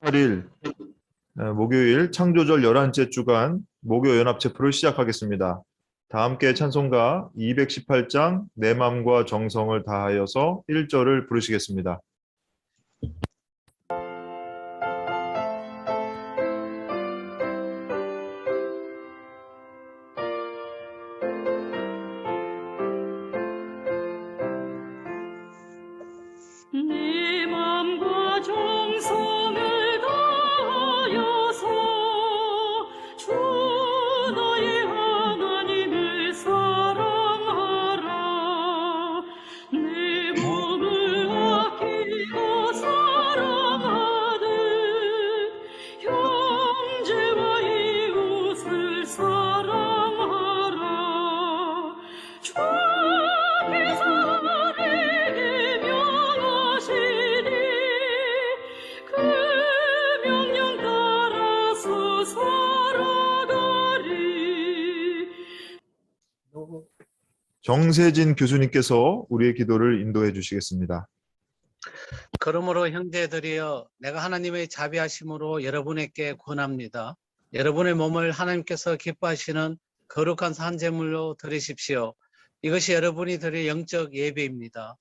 8일 목요일 창조절 11째 주간 목요연합체프를 시작하겠습니다. 다 함께 찬송가 218장 내 맘과 정성을 다하여서 1절을 부르시겠습니다. 내 맘과 정성을 다하여서 주 너의 하나님을 사랑하라. 내 몸을 아끼고 사랑하듯 형제와 이웃을 사랑하라. 주께서 우리에게 명하시니 그 명령 따라서 살아가리. 정세진 교수님께서 우리의 기도를 인도해 주시겠습니다. 그러므로 형제들이여 내가 하나님의 자비하심으로 여러분에게 권합니다. 여러분의 몸을 하나님께서 기뻐하시는 거룩한 산제물로 드리십시오. 이것이 여러분이 드릴 영적 예배입니다.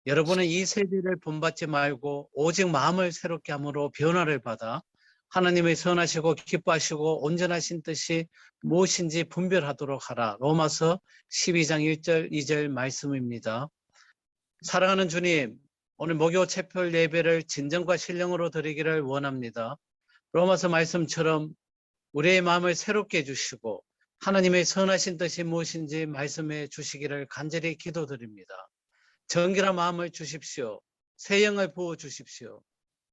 여러분은 이 세대를 본받지 말고 오직 마음을 새롭게 함으로 변화를 받아 하나님의 선하시고 기뻐하시고 온전하신 뜻이 무엇인지 분별하도록 하라. 로마서 12장 1절 2절 말씀입니다. 사랑하는 주님, 오늘 목요 채플 예배를 진정과 신령으로 드리기를 원합니다. 로마서 말씀처럼 우리의 마음을 새롭게 해주시고 하나님의 선하신 뜻이 무엇인지 말씀해 주시기를 간절히 기도드립니다. 정결한 마음을 주십시오. 새 영을 부어 주십시오.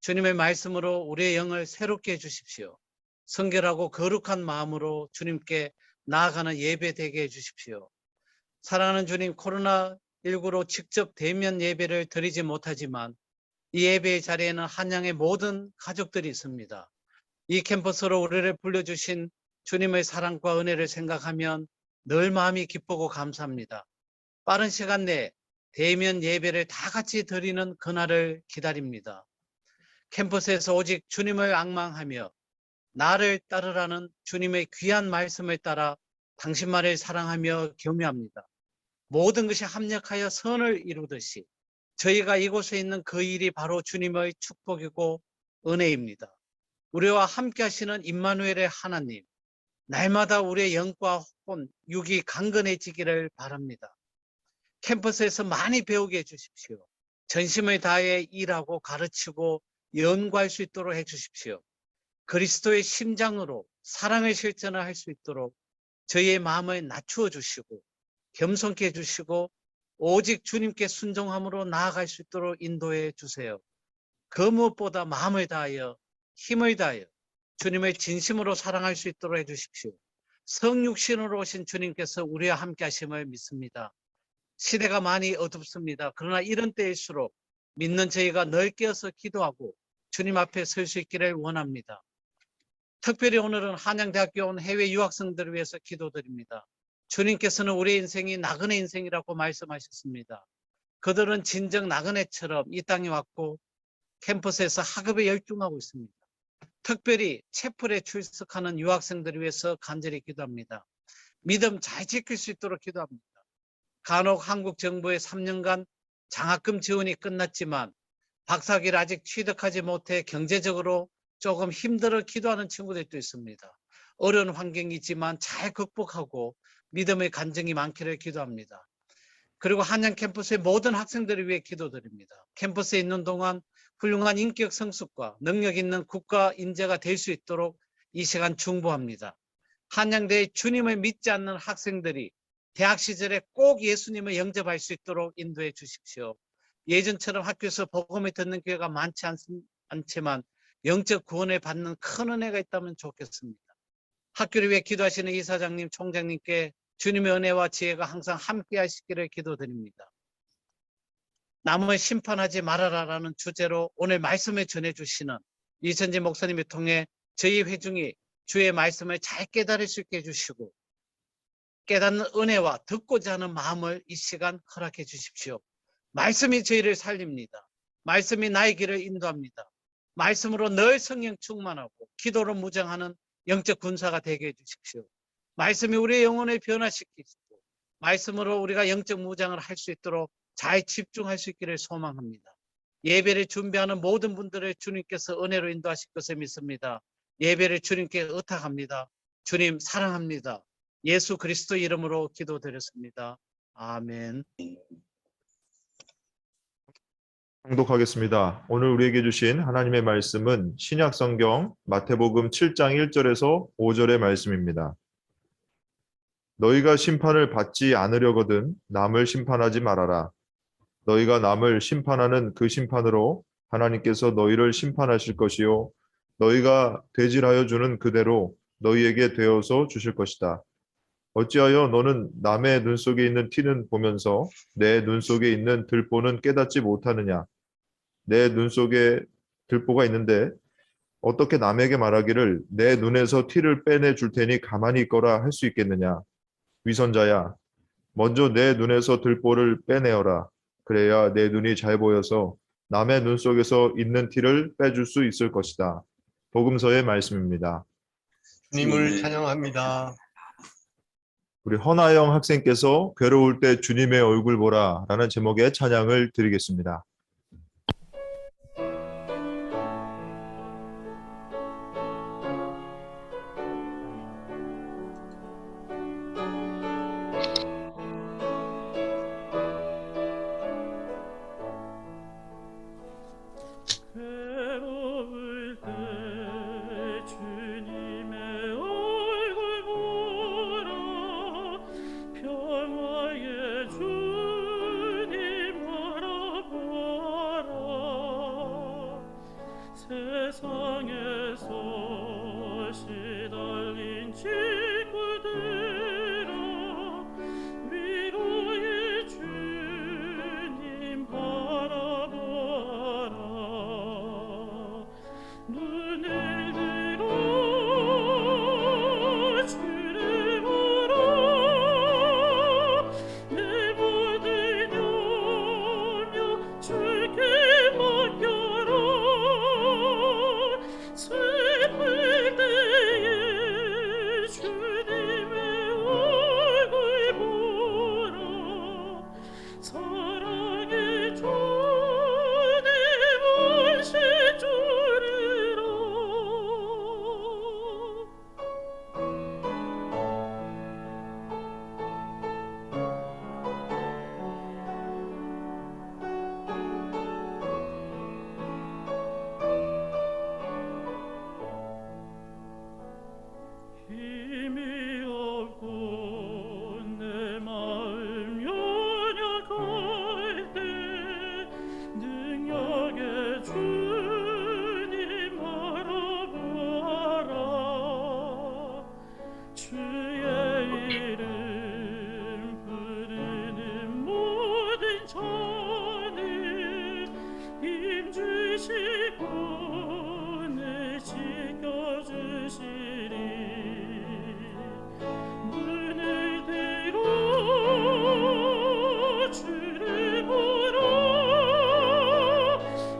주님의 말씀으로 우리의 영을 새롭게 해주십시오. 성결하고 거룩한 마음으로 주님께 나아가는 예배 되게 해주십시오. 사랑하는 주님, 코로나19로 직접 대면 예배를 드리지 못하지만 이 예배의 자리에는 한양의 모든 가족들이 있습니다. 이 캠퍼스로 우리를 불러주신 주님의 사랑과 은혜를 생각하면 늘 마음이 기쁘고 감사합니다. 빠른 시간 내에 대면 예배를 다 같이 드리는 그날을 기다립니다. 캠퍼스에서 오직 주님을 앙망하며 나를 따르라는 주님의 귀한 말씀을 따라 당신만을 사랑하며 경외합니다. 모든 것이 합력하여 선을 이루듯이 저희가 이곳에 있는 그 일이 바로 주님의 축복이고 은혜입니다. 우리와 함께 하시는 임마누엘의 하나님, 날마다 우리의 영과 혼, 육이 강건해지기를 바랍니다. 캠퍼스에서 많이 배우게 해주십시오. 전심을 다해 일하고 가르치고 연구할 수 있도록 해주십시오. 그리스도의 심장으로 사랑을 실천할 수 있도록 저희의 마음을 낮추어 주시고 겸손케 해주시고 오직 주님께 순종함으로 나아갈 수 있도록 인도해 주세요. 그 무엇보다 마음을 다하여 힘을 다하여 주님을 진심으로 사랑할 수 있도록 해주십시오. 성육신으로 오신 주님께서 우리와 함께 하심을 믿습니다. 시대가 많이 어둡습니다. 그러나 이런 때일수록 믿는 저희가 늘 깨어서 기도하고 주님 앞에 설 수 있기를 원합니다. 특별히 오늘은 한양대학교 온 해외 유학생들을 위해서 기도드립니다. 주님께서는 우리의 인생이 나그네 인생이라고 말씀하셨습니다. 그들은 진정 나그네처럼 이 땅에 왔고 캠퍼스에서 학업에 열중하고 있습니다. 특별히 채플에 출석하는 유학생들을 위해서 간절히 기도합니다. 믿음 잘 지킬 수 있도록 기도합니다. 간혹 한국 정부의 3년간 장학금 지원이 끝났지만 박사학위를 아직 취득하지 못해 경제적으로 조금 힘들어 기도하는 친구들도 있습니다. 어려운 환경이지만 잘 극복하고 믿음의 간증이 많기를 기도합니다. 그리고 한양 캠퍼스의 모든 학생들을 위해 기도드립니다. 캠퍼스에 있는 동안 훌륭한 인격 성숙과 능력 있는 국가 인재가 될 수 있도록 이 시간 중보합니다. 한양대의 주님을 믿지 않는 학생들이 대학 시절에 꼭 예수님을 영접할 수 있도록 인도해 주십시오. 예전처럼 학교에서 복음을 듣는 기회가 많지 않지만 영적 구원을 받는 큰 은혜가 있다면 좋겠습니다. 학교를 위해 기도하시는 이사장님, 총장님께 주님의 은혜와 지혜가 항상 함께 하시기를 기도드립니다. 남을 심판하지 말아라라는 주제로 오늘 말씀을 전해주시는 이선재 목사님을 통해 저희 회중이 주의 말씀을 잘 깨달을 수 있게 해주시고 깨닫는 은혜와 듣고자 하는 마음을 이 시간 허락해 주십시오. 말씀이 저희를 살립니다. 말씀이 나의 길을 인도합니다. 말씀으로 늘 성령 충만하고 기도로 무장하는 영적 군사가 되게 해주십시오. 말씀이 우리의 영혼을 변화시키시고 말씀으로 우리가 영적 무장을 할 수 있도록 잘 집중할 수 있기를 소망합니다. 예배를 준비하는 모든 분들을 주님께서 은혜로 인도하실 것을 믿습니다. 예배를 주님께 의탁합니다. 주님 사랑합니다. 예수 그리스도 이름으로 기도드렸습니다. 아멘. 봉독하겠습니다. 오늘 우리에게 주신 하나님의 말씀은 신약 성경 마태복음 7장 1절에서 5절의 말씀입니다. 너희가 심판을 받지 않으려거든 남을 심판하지 말아라. 너희가 남을 심판하는 그 심판으로 하나님께서 너희를 심판하실 것이요 너희가 되질하여 주는 그대로 너희에게 되어서 주실 것이다. 어찌하여 너는 남의 눈 속에 있는 티는 보면서 내 눈 속에 있는 들보는 깨닫지 못하느냐? 내 눈 속에 들보가 있는데 어떻게 남에게 말하기를 내 눈에서 티를 빼내 줄 테니 가만히 있거라 할 수 있겠느냐? 위선자야, 먼저 내 눈에서 들보를 빼내어라. 그래야 내 눈이 잘 보여서 남의 눈 속에서 있는 티를 빼줄 수 있을 것이다. 복음서의 말씀입니다. 주님을 찬양합니다. 우리 허나영 학생께서 괴로울 때 주님의 얼굴 보라 라는 제목의 찬양을 드리겠습니다. 괴로울 때 주님의 얼굴 보라 평화의 주님 바라보라 세상에서 시달린 친구들아 위로의 주님 바라보라 눈을 들어 주를 보라 내 모든 염려 주께 맡겨라 슬플 때에 주님의 얼굴 보라 사랑의 주님 오실 줄이라 힘이 없고 내 마음 연약할 때 능력의 주님 바라보아라 주의 이름 부르는 모든 자는 힘주시고 늘 지켜주시리 눈을 들어 주를 보라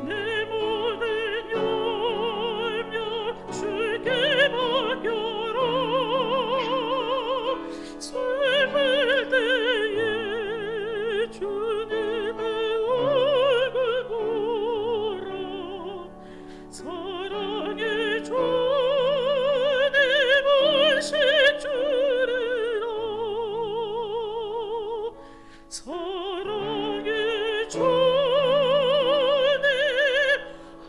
내 모든 염려 주께 맡겨라 슬플 때에 주님의 얼굴 보라 사랑의 주님 오실 줄이라 사랑의 주님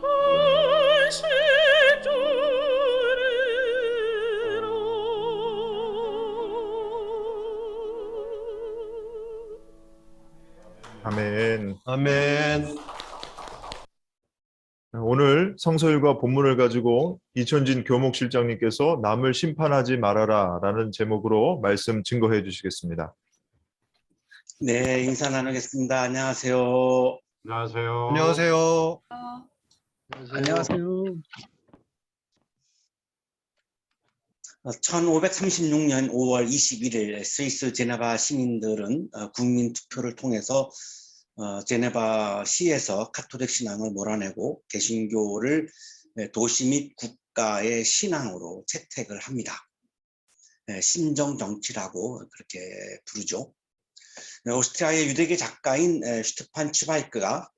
오실 줄이라 아멘. 아멘. 오늘 성서일과 본문을 가지고 이천진 교목실장님께서 남을 심판하지 말아라 라는 제목으로 말씀 증거해 주시겠습니다. 네, 인사 나누겠습니다. 안녕하세요. 안녕하세요. 안녕하세요. 안녕하세요. 1536년 5월 21일 스위스 제네바 시민들은 국민 투표를 통해서 제네바 시에서 가톨릭 신앙을 몰아내고 개신교를 도시 및 국가의 신앙으로 채택을 합니다. 신정 정치라고 그렇게 부르죠. 오스트리아의 유대계 작가인 슈테판 츠바이크가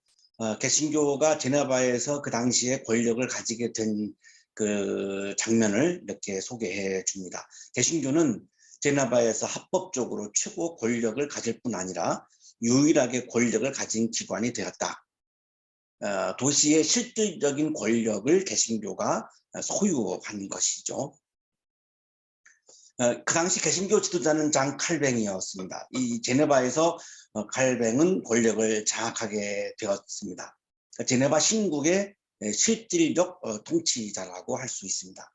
개신교가 제네바에서 그 당시에 권력을 가지게 된 그 장면을 이렇게 소개해 줍니다. 개신교는 제네바에서 합법적으로 최고 권력을 가질 뿐 아니라 유일하게 권력을 가진 기관이 되었다. 도시의 실질적인 권력을 개신교가 소유한 것이죠. 그 당시 개신교 지도자는 장 칼뱅이었습니다. 이 제네바에서 칼뱅은 권력을 장악하게 되었습니다. 제네바 신국의 실질적 통치자라고 할 수 있습니다.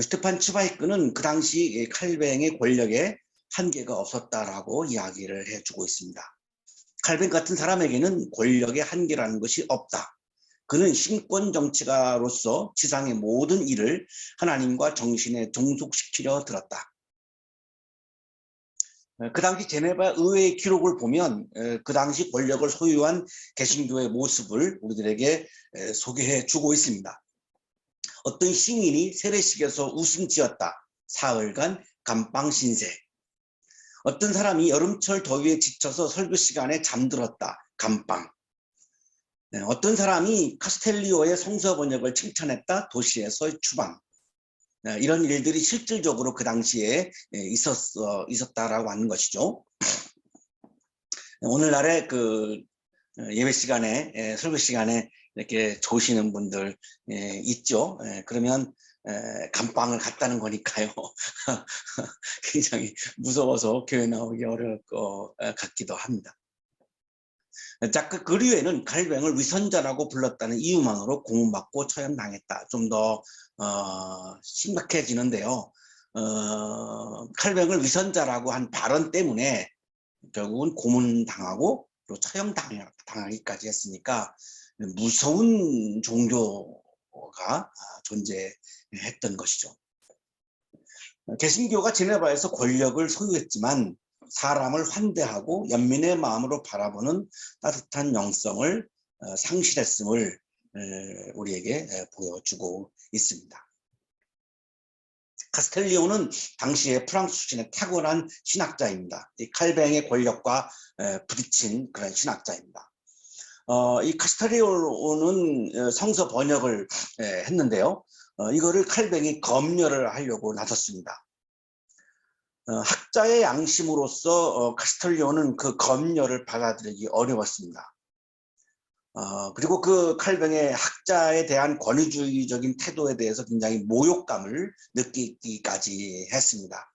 슈테판 츠바이크는 그 당시 칼뱅의 권력에 한계가 없었다라고 이야기를 해주고 있습니다. 칼뱅 같은 사람에게는 권력의 한계라는 것이 없다. 그는 신권 정치가로서 지상의 모든 일을 하나님과 정신에 종속시키려 들었다. 그 당시 제네바 의회의 기록을 보면 그 당시 권력을 소유한 개신교의 모습을 우리들에게 소개해 주고 있습니다. 어떤 시민이 세례식에서 웃음지었다. 사흘간 감방 신세. 어떤 사람이 여름철 더위에 지쳐서 설교 시간에 잠들었다. 감방. 어떤 사람이 카스텔리오의 성서 번역을 칭찬했다. 도시에서의 추방. 이런 일들이 실질적으로 그 당시에 있었다라고 하는 것이죠. 오늘날의 그 예배 시간에 설교 시간에 이렇게 좋으시는 분들 있죠. 그러면 감방을 갔다는 거니까요. 굉장히 무서워서 교회 나오기 어려울 것 같기도 합니다. 자, 그 그리에는 칼뱅을 위선자라고 불렀다는 이유만으로 고문받고 처형당했다. 좀 더 심각해지는데요. 칼뱅을 위선자라고 한 발언 때문에 결국은 고문당하고 또 처형당하기까지 했으니까 무서운 종교가 존재했던 것이죠. 개신교가 제네바에서 권력을 소유했지만 사람을 환대하고 연민의 마음으로 바라보는 따뜻한 영성을 상실했음을 우리에게 보여주고 있습니다. 카스텔리오는 당시에 프랑스 출신의 탁월한 신학자입니다. 이 칼뱅의 권력과 부딪힌 그런 신학자입니다. 이 카스텔리오는 성서 번역을 했는데요. 이거를 칼뱅이 검열을 하려고 나섰습니다. 학자의 양심으로서 카스텔리오는 그 검열을 받아들이기 어려웠습니다. 그리고 그 칼뱅의 학자에 대한 권위주의적인 태도에 대해서 굉장히 모욕감을 느끼기까지 했습니다.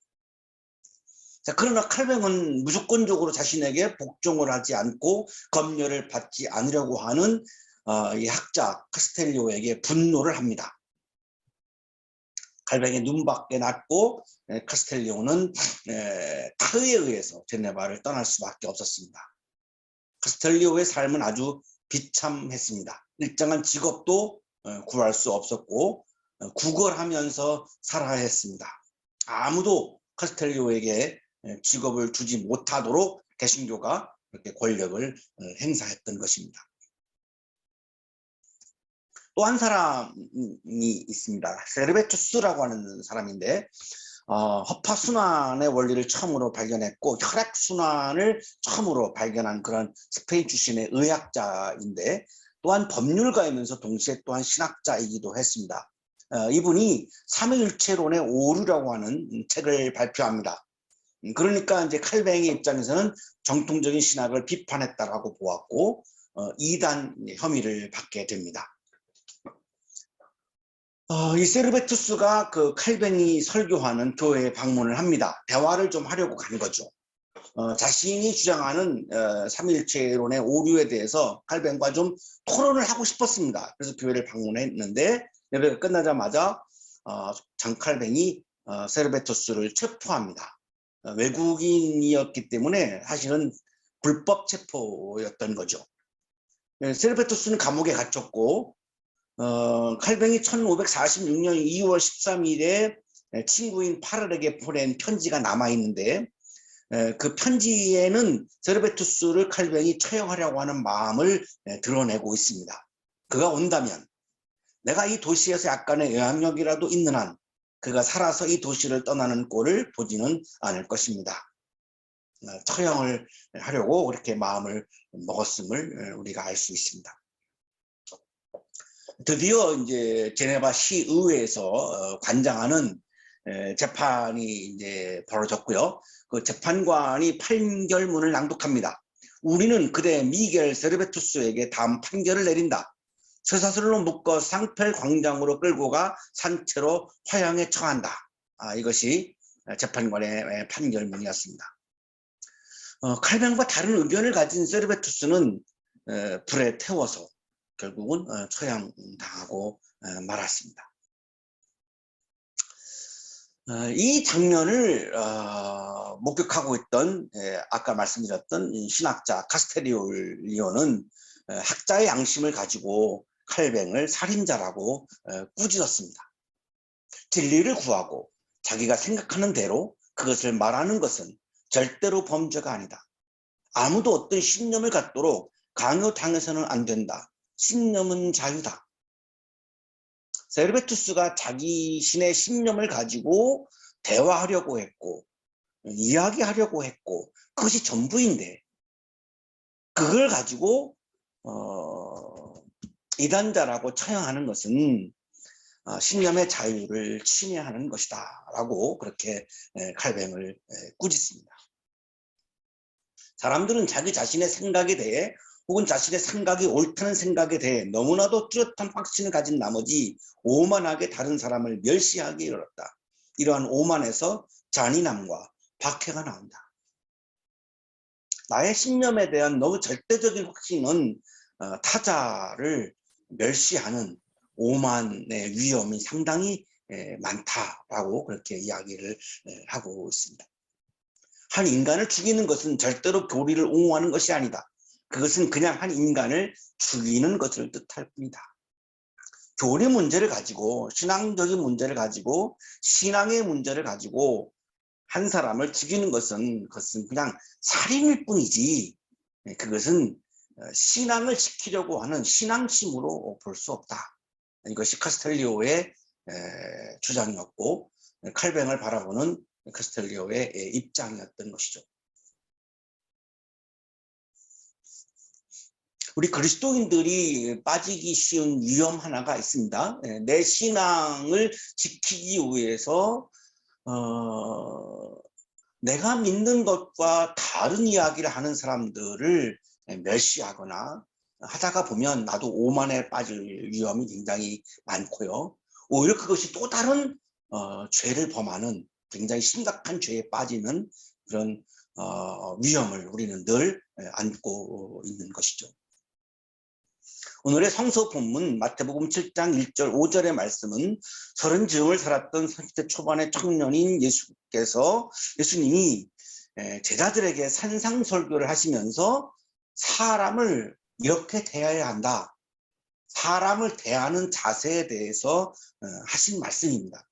자, 그러나 칼뱅은 무조건적으로 자신에게 복종을 하지 않고 검열을 받지 않으려고 하는 이 학자 카스텔리오에게 분노를 합니다. 칼뱅의 눈밖에 났고 카스텔리오는 타의에 의해서 제네바를 떠날 수밖에 없었습니다. 카스텔리오의 삶은 아주 비참했습니다. 일정한 직업도 구할 수 없었고 구걸하면서 살아야 했습니다. 아무도 카스텔리오에게 직업을 주지 못하도록 개신교가 그렇게 권력을 행사했던 것입니다. 또 한 사람이 있습니다. 세르베투스라고 하는 사람인데 허파순환의 원리를 처음으로 발견했고 혈액순환을 처음으로 발견한 그런 스페인 출신의 의학자인데 또한 법률가이면서 동시에 또한 신학자이기도 했습니다. 이분이 삼위일체론의 오류라고 하는 책을 발표합니다. 그러니까 이제 칼뱅의 입장에서는 정통적인 신학을 비판했다라고 보았고 이단 혐의를 받게 됩니다. 이 세르베투스가 그 칼뱅이 설교하는 교회에 방문을 합니다. 대화를 좀 하려고 간 거죠. 자신이 주장하는 삼위일체론의 오류에 대해서 칼뱅과 좀 토론을 하고 싶었습니다. 그래서 교회를 방문했는데 예배가 끝나자마자 장칼뱅이 세르베투스를 체포합니다. 외국인이었기 때문에 사실은 불법 체포였던 거죠. 세르베투스는 감옥에 갇혔고 칼뱅이 1546년 2월 13일에 친구인 파를에게 보낸 편지가 남아있는데 그 편지에는 세르베투스를 칼뱅이 처형하려고 하는 마음을 드러내고 있습니다. 그가 온다면 내가 이 도시에서 약간의 영향력이라도 있는 한 그가 살아서 이 도시를 떠나는 꼴을 보지는 않을 것입니다. 처형을 하려고 그렇게 마음을 먹었음을 우리가 알 수 있습니다. 드디어 이제 제네바 시의회에서 관장하는 재판이 이제 벌어졌고요. 그 재판관이 판결문을 낭독합니다. 우리는 그대 미겔 세르베투스에게 다음 판결을 내린다. 쇠사슬로 묶어 상펠 광장으로 끌고 가 산채로 화형에 처한다. 이것이 재판관의 판결문이었습니다. 칼뱅과 다른 의견을 가진 세르베투스는 불에 태워서 결국은 처형당하고 말았습니다. 이 장면을 목격하고 있던 아까 말씀드렸던 신학자 카스텔리오는 학자의 양심을 가지고 칼뱅을 살인자라고 꾸짖었습니다. 진리를 구하고 자기가 생각하는 대로 그것을 말하는 것은 절대로 범죄가 아니다. 아무도 어떤 신념을 갖도록 강요당해서는 안 된다. 신념은 자유다. 세르베투스가 자기 신의 신념을 가지고 대화하려고 했고 이야기하려고 했고 그것이 전부인데 그걸 가지고 이단자라고 처형하는 것은 신념의 자유를 침해하는 것이다 라고 그렇게 칼뱅을 꾸짖습니다. 사람들은 자기 자신의 생각에 대해 혹은 자신의 생각이 옳다는 생각에 대해 너무나도 뚜렷한 확신을 가진 나머지 오만하게 다른 사람을 멸시하기 이르렀다. 이러한 오만에서 잔인함과 박해가 나온다. 나의 신념에 대한 너무 절대적인 확신은 타자를 멸시하는 오만의 위험이 상당히 많다라고 그렇게 이야기를 하고 있습니다. 한 인간을 죽이는 것은 절대로 교리를 옹호하는 것이 아니다. 그것은 그냥 한 인간을 죽이는 것을 뜻할 뿐이다. 교리 문제를 가지고 신앙적인 문제를 가지고 신앙의 문제를 가지고 한 사람을 죽이는 것은 그냥 살인일 뿐이지 그것은 신앙을 지키려고 하는 신앙심으로 볼 수 없다. 이것이 카스텔리오의 주장이었고 칼뱅을 바라보는 카스텔리오의 입장이었던 것이죠. 우리 그리스도인들이 빠지기 쉬운 위험 하나가 있습니다. 내 신앙을 지키기 위해서 내가 믿는 것과 다른 이야기를 하는 사람들을 멸시하거나 하다가 보면 나도 오만에 빠질 위험이 굉장히 많고요. 오히려 그것이 또 다른 죄를 범하는 굉장히 심각한 죄에 빠지는 그런 위험을 우리는 늘 안고 있는 것이죠. 오늘의 성서 본문 마태복음 7장 1절 5절의 말씀은 30즈음을 살았던 30대 초반의 청년인 예수님이 제자들에게 산상설교를 하시면서 사람을 이렇게 대해야 한다. 사람을 대하는 자세에 대해서 하신 말씀입니다.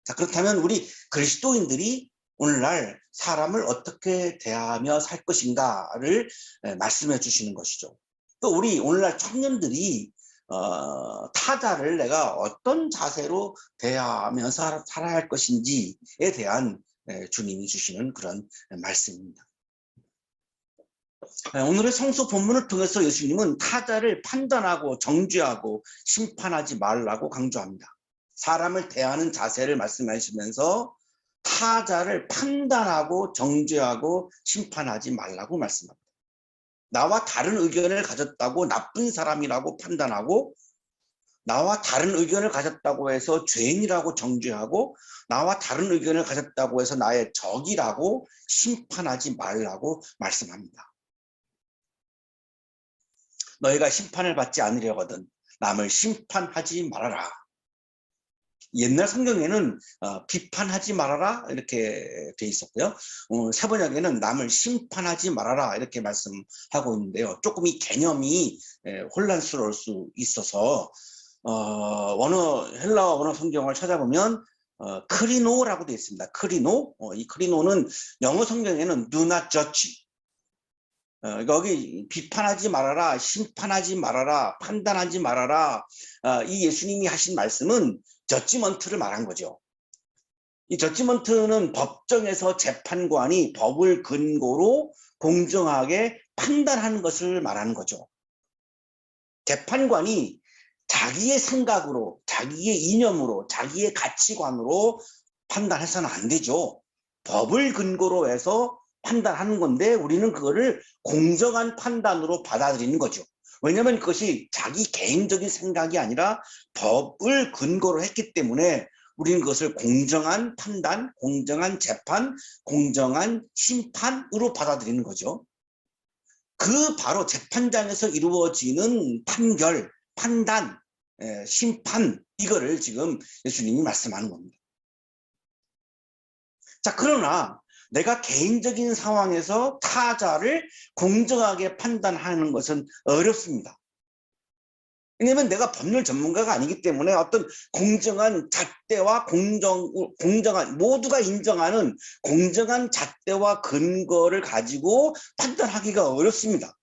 자, 그렇다면 우리 그리스도인들이 오늘날 사람을 어떻게 대하며 살 것인가를 말씀해 주시는 것이죠. 또 우리 오늘날 청년들이 타자를 내가 어떤 자세로 대하면서 살아야 할 것인지에 대한 주님이 주시는 그런 말씀입니다. 오늘의 성서 본문을 통해서 예수님은 타자를 판단하고 정죄하고 심판하지 말라고 강조합니다. 사람을 대하는 자세를 말씀하시면서 타자를 판단하고 정죄하고 심판하지 말라고 말씀합니다. 나와 다른 의견을 가졌다고 나쁜 사람이라고 판단하고 나와 다른 의견을 가졌다고 해서 죄인이라고 정죄하고 나와 다른 의견을 가졌다고 해서 나의 적이라고 심판하지 말라고 말씀합니다. 너희가 심판을 받지 않으려거든 남을 심판하지 말아라. 옛날 성경에는 비판하지 말아라 이렇게 돼 있었고요. 세번역에는 남을 심판하지 말아라 이렇게 말씀하고 있는데요. 조금 이 개념이 혼란스러울 수 있어서 헬라어 원어 성경을 찾아보면 크리노라고 되어 있습니다. 크리노. 이 크리노는 영어 성경에는 do not judge. 여기 비판하지 말아라, 심판하지 말아라, 판단하지 말아라. 이 예수님이 하신 말씀은 저지먼트를 말한 거죠. 이 저지먼트는 법정에서 재판관이 법을 근거로 공정하게 판단하는 것을 말하는 거죠. 재판관이 자기의 생각으로, 자기의 이념으로, 자기의 가치관으로 판단해서는 안 되죠. 법을 근거로 해서 판단하는 건데 우리는 그거를 공정한 판단으로 받아들이는 거죠. 왜냐하면 그것이 자기 개인적인 생각이 아니라 법을 근거로 했기 때문에 우리는 그것을 공정한 판단, 공정한 재판, 공정한 심판으로 받아들이는 거죠. 그 바로 재판장에서 이루어지는 판결, 판단, 심판, 이거를 지금 예수님이 말씀하는 겁니다. 자, 그러나 내가 개인적인 상황에서 타자를 공정하게 판단하는 것은 어렵습니다. 왜냐하면 내가 법률 전문가가 아니기 때문에 어떤 공정한 잣대와 공정한 모두가 인정하는 공정한 잣대와 근거를 가지고 판단하기가 어렵습니다.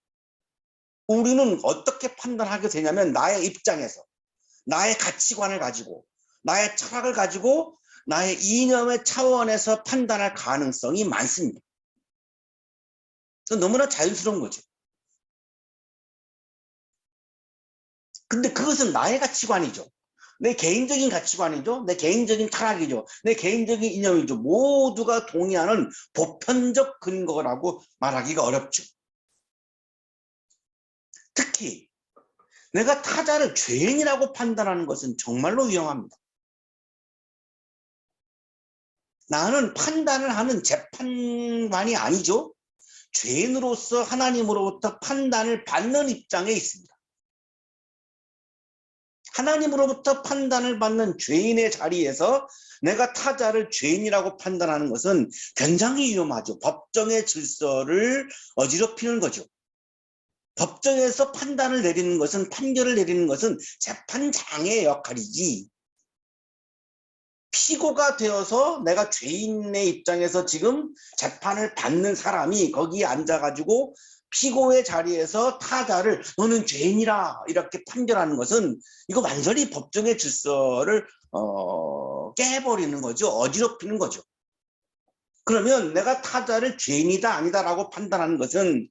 우리는 어떻게 판단하게 되냐면 나의 입장에서, 나의 가치관을 가지고, 나의 철학을 가지고, 나의 이념의 차원에서 판단할 가능성이 많습니다. 너무나 자연스러운 거죠. 근데 그것은 나의 가치관이죠. 내 개인적인 가치관이죠. 내 개인적인 철학이죠. 내 개인적인 이념이죠. 모두가 동의하는 보편적 근거라고 말하기가 어렵죠. 특히 내가 타자를 죄인이라고 판단하는 것은 정말로 위험합니다. 나는 판단을 하는 재판관이 아니죠. 죄인으로서 하나님으로부터 판단을 받는 입장에 있습니다. 하나님으로부터 판단을 받는 죄인의 자리에서 내가 타자를 죄인이라고 판단하는 것은 굉장히 위험하죠. 법정의 질서를 어지럽히는 거죠. 법정에서 판단을 내리는 것은, 판결을 내리는 것은 재판장의 역할이지, 피고가 되어서 내가 죄인의 입장에서 지금 재판을 받는 사람이 거기에 앉아가지고 피고의 자리에서 타자를 너는 죄인이라 이렇게 판결하는 것은 이거 완전히 법정의 질서를 깨버리는 거죠. 어지럽히는 거죠. 그러면 내가 타자를 죄인이다 아니다라고 판단하는 것은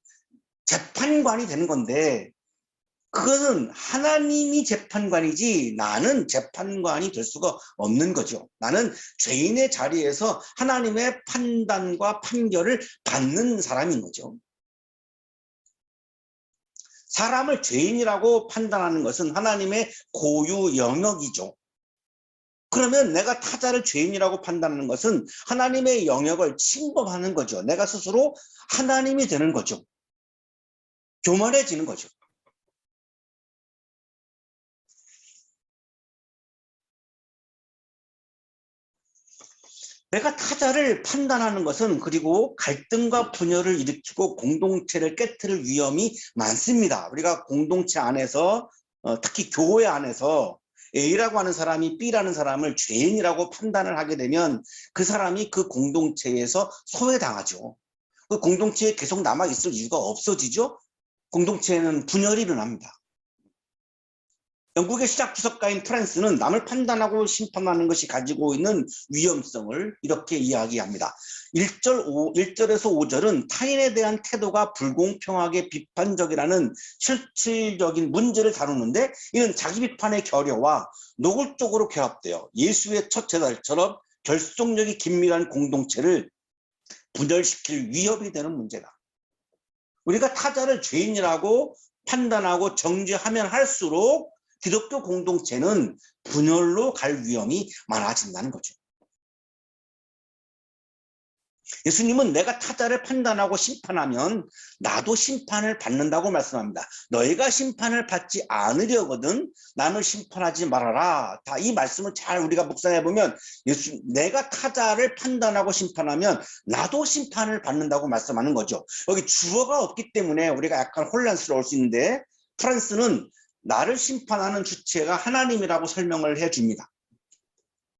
재판관이 되는 건데, 그것은 하나님이 재판관이지 나는 재판관이 될 수가 없는 거죠. 나는 죄인의 자리에서 하나님의 판단과 판결을 받는 사람인 거죠. 사람을 죄인이라고 판단하는 것은 하나님의 고유 영역이죠. 그러면 내가 타자를 죄인이라고 판단하는 것은 하나님의 영역을 침범하는 거죠. 내가 스스로 하나님이 되는 거죠. 교만해지는 거죠. 내가 타자를 판단하는 것은 그리고 갈등과 분열을 일으키고 공동체를 깨트릴 위험이 많습니다. 우리가 공동체 안에서 특히 교회 안에서 A라고 하는 사람이 B라는 사람을 죄인이라고 판단을 하게 되면 그 사람이 그 공동체에서 소외당하죠. 그 공동체에 계속 남아있을 이유가 없어지죠. 공동체에는 분열이 일어납니다. 영국의 시작 주석가인 프란스는 남을 판단하고 심판하는 것이 가지고 있는 위험성을 이렇게 이야기합니다. 1절에서 5절은 타인에 대한 태도가 불공평하게 비판적이라는 실질적인 문제를 다루는데, 이는 자기 비판의 결여와 노골적으로 결합되어 예수의 첫 제자처럼 결속력이 긴밀한 공동체를 분열시킬 위협이 되는 문제다. 우리가 타자를 죄인이라고 판단하고 정죄하면 할수록 기독교 공동체는 분열로 갈 위험이 많아진다는 거죠. 예수님은 내가 타자를 판단하고 심판하면 나도 심판을 받는다고 말씀합니다. 너희가 심판을 받지 않으려거든 남을 심판하지 말아라. 다 이 말씀을 잘 우리가 묵상해 보면 내가 타자를 판단하고 심판하면 나도 심판을 받는다고 말씀하는 거죠. 여기 주어가 없기 때문에 우리가 약간 혼란스러울 수 있는데, 프란스는 나를 심판하는 주체가 하나님이라고 설명을 해줍니다.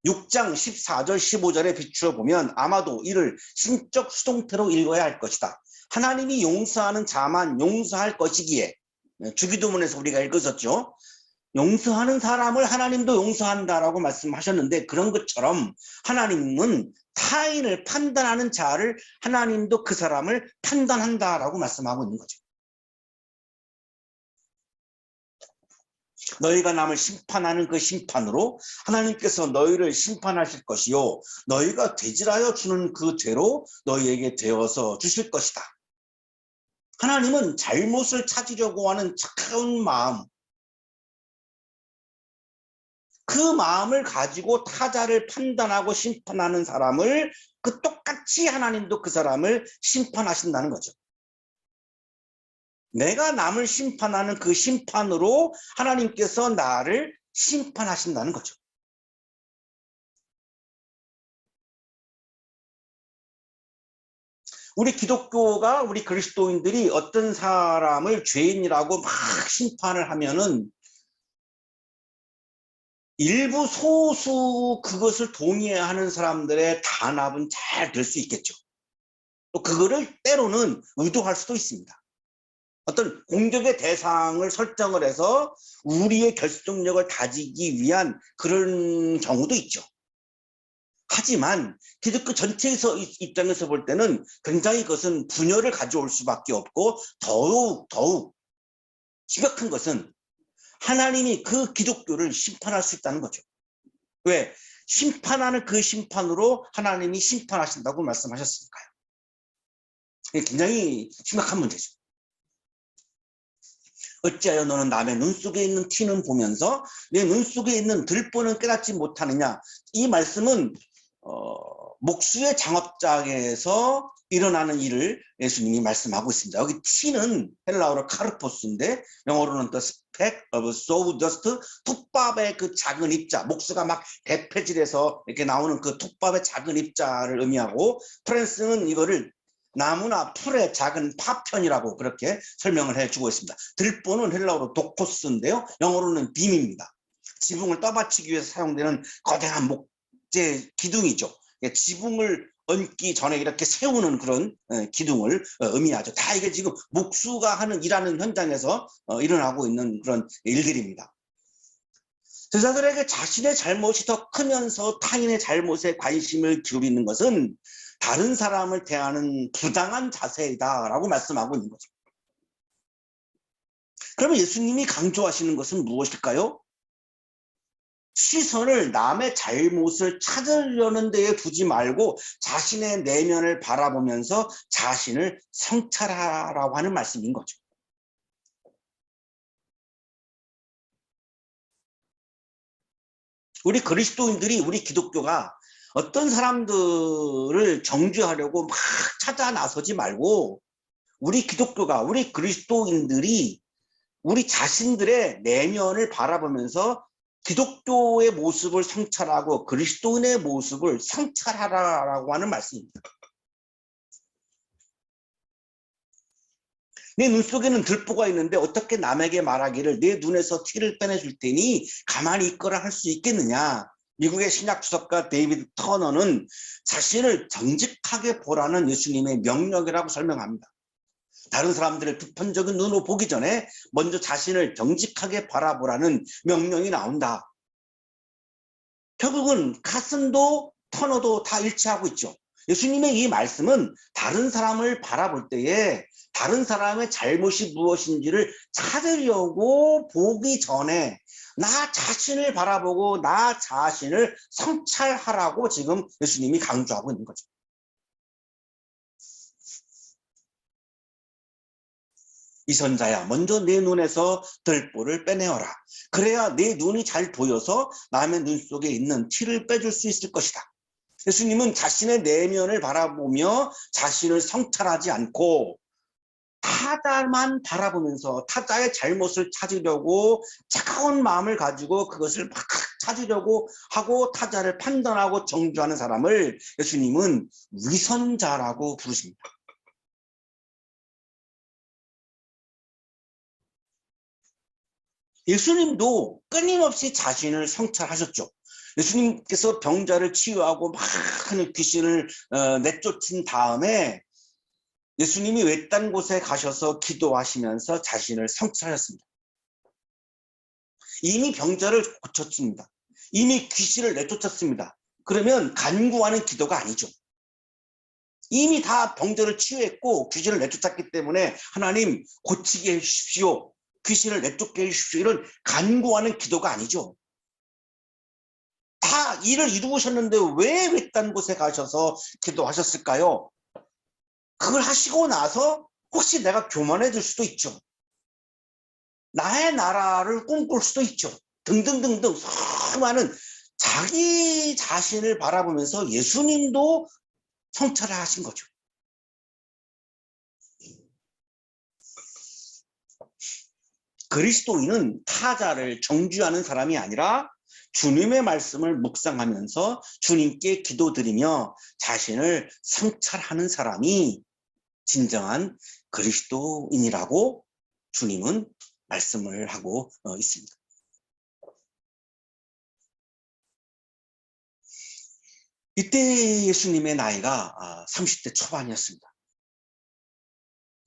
6장 14절 15절에 비추어 보면 아마도 이를 신적 수동태로 읽어야 할 것이다. 하나님이 용서하는 자만 용서할 것이기에, 주기도문에서 우리가 읽었었죠. 용서하는 사람을 하나님도 용서한다라고 말씀하셨는데, 그런 것처럼 하나님은 타인을 판단하는 자를 하나님도 그 사람을 판단한다라고 말씀하고 있는 거죠. 너희가 남을 심판하는 그 심판으로 하나님께서 너희를 심판하실 것이요, 너희가 되질하여 주는 그 죄로 너희에게 되어서 주실 것이다. 하나님은 잘못을 찾으려고 하는 착한 마음, 그 마음을 가지고 타자를 판단하고 심판하는 사람을 그 똑같이 하나님도 그 사람을 심판하신다는 거죠. 내가 남을 심판하는 그 심판으로 하나님께서 나를 심판하신다는 거죠. 우리 기독교가, 우리 그리스도인들이 어떤 사람을 죄인이라고 막 심판을 하면은 일부 소수 그것을 동의하는 사람들의 단합은 잘 될 수 있겠죠. 또 그거를 때로는 의도할 수도 있습니다. 어떤 공격의 대상을 설정을 해서 우리의 결속력을 다지기 위한 그런 경우도 있죠. 하지만 기독교 전체에서 입장에서 볼 때는 굉장히 그것은 분열을 가져올 수밖에 없고, 더욱 심각한 것은 하나님이 그 기독교를 심판할 수 있다는 거죠. 왜? 심판하는 그 심판으로 하나님이 심판하신다고 말씀하셨으니까요. 이게 굉장히 심각한 문제죠. 어찌하여 너는 남의 눈 속에 있는 티는 보면서 내 눈 속에 있는 들보는 깨닫지 못하느냐. 이 말씀은 목수의 장업장에서 일어나는 일을 예수님이 말씀하고 있습니다. 여기 티는 헬라어로 카르포스인데 영어로는 the speck of sawdust, 톱밥의 그 작은 입자, 목수가 막 대패질해서 이렇게 나오는 그 톱밥의 작은 입자를 의미하고, 프랑스는 이거를 나무나 풀의 작은 파편이라고 그렇게 설명을 해주고 있습니다. 들보는 헬라어로 도코스인데요, 영어로는 빔입니다. 지붕을 떠받치기 위해서 사용되는 거대한 목재 기둥이죠. 지붕을 얹기 전에 이렇게 세우는 그런 기둥을 의미하죠. 다 이게 지금 목수가 일하는 현장에서 일어나고 있는 그런 일들입니다. 제자들에게 자신의 잘못이 더 크면서 타인의 잘못에 관심을 기울이는 것은 다른 사람을 대하는 부당한 자세이다라고 말씀하고 있는 거죠. 그러면 예수님이 강조하시는 것은 무엇일까요? 시선을 남의 잘못을 찾으려는 데에 두지 말고 자신의 내면을 바라보면서 자신을 성찰하라고 하는 말씀인 거죠. 우리 그리스도인들이, 우리 기독교가 어떤 사람들을 정죄하려고 막 찾아 나서지 말고, 우리 기독교가, 우리 그리스도인들이 우리 자신들의 내면을 바라보면서 기독교의 모습을 성찰하고 그리스도인의 모습을 성찰하라고 하는 말씀입니다. 내 눈 속에는 들보가 있는데 어떻게 남에게 말하기를 내 눈에서 티를 빼내줄 테니 가만히 있거라 할 수 있겠느냐. 미국의 신약 주석가 데이비드 터너는 자신을 정직하게 보라는 예수님의 명령이라고 설명합니다. 다른 사람들을 비판적인 눈으로 보기 전에 먼저 자신을 정직하게 바라보라는 명령이 나온다. 결국은 카슨도 터너도 다 일치하고 있죠. 예수님의 이 말씀은 다른 사람을 바라볼 때에 다른 사람의 잘못이 무엇인지를 찾으려고 보기 전에 나 자신을 바라보고 나 자신을 성찰하라고 지금 예수님이 강조하고 있는 거죠. 이 선자야, 먼저 내 눈에서 들보를 빼내어라. 그래야 내 눈이 잘 보여서 남의 눈 속에 있는 티를 빼줄 수 있을 것이다. 예수님은 자신의 내면을 바라보며 자신을 성찰하지 않고 타자만 바라보면서 타자의 잘못을 찾으려고 차가운 마음을 가지고 그것을 막 찾으려고 하고 타자를 판단하고 정죄하는 사람을 예수님은 위선자라고 부르십니다. 예수님도 끊임없이 자신을 성찰하셨죠. 예수님께서 병자를 치유하고 막 귀신을 내쫓은 다음에 예수님이 외딴 곳에 가셔서 기도하시면서 자신을 성찰하였습니다. 이미 병자를 고쳤습니다. 이미 귀신을 내쫓았습니다. 그러면 간구하는 기도가 아니죠. 이미 다 병자를 치유했고 귀신을 내쫓았기 때문에 하나님 고치게 해주십시오. 귀신을 내쫓게 해주십시오. 이런 간구하는 기도가 아니죠. 다 일을 이루셨는데 왜 외딴 곳에 가셔서 기도하셨을까요? 그걸 하시고 나서 혹시 내가 교만해질 수도 있죠. 나의 나라를 꿈꿀 수도 있죠. 등등등등 수많은 자기 자신을 바라보면서 예수님도 성찰을 하신 거죠. 그리스도인은 타자를 정죄하는 사람이 아니라 주님의 말씀을 묵상하면서 주님께 기도드리며 자신을 성찰하는 사람이 진정한 그리스도인이라고 주님은 말씀을 하고 있습니다. 이때 예수님의 나이가 30대 초반이었습니다.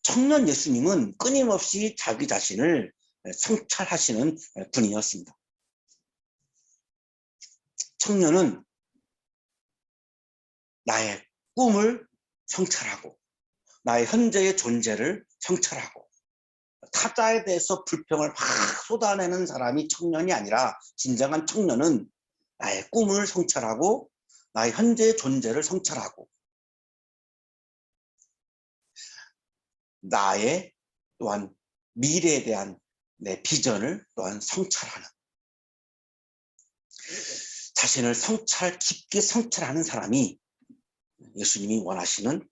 청년 예수님은 끊임없이 자기 자신을 성찰하시는 분이었습니다. 청년은 나의 꿈을 성찰하고 나의 현재의 존재를 성찰하고 타자에 대해서 불평을 막 쏟아내는 사람이 청년이 아니라 진정한 청년은 나의 꿈을 성찰하고 나의 현재의 존재를 성찰하고 나의 또한 미래에 대한 내 비전을 또한 성찰하는 자신을 깊게 성찰하는 사람이 예수님이 원하시는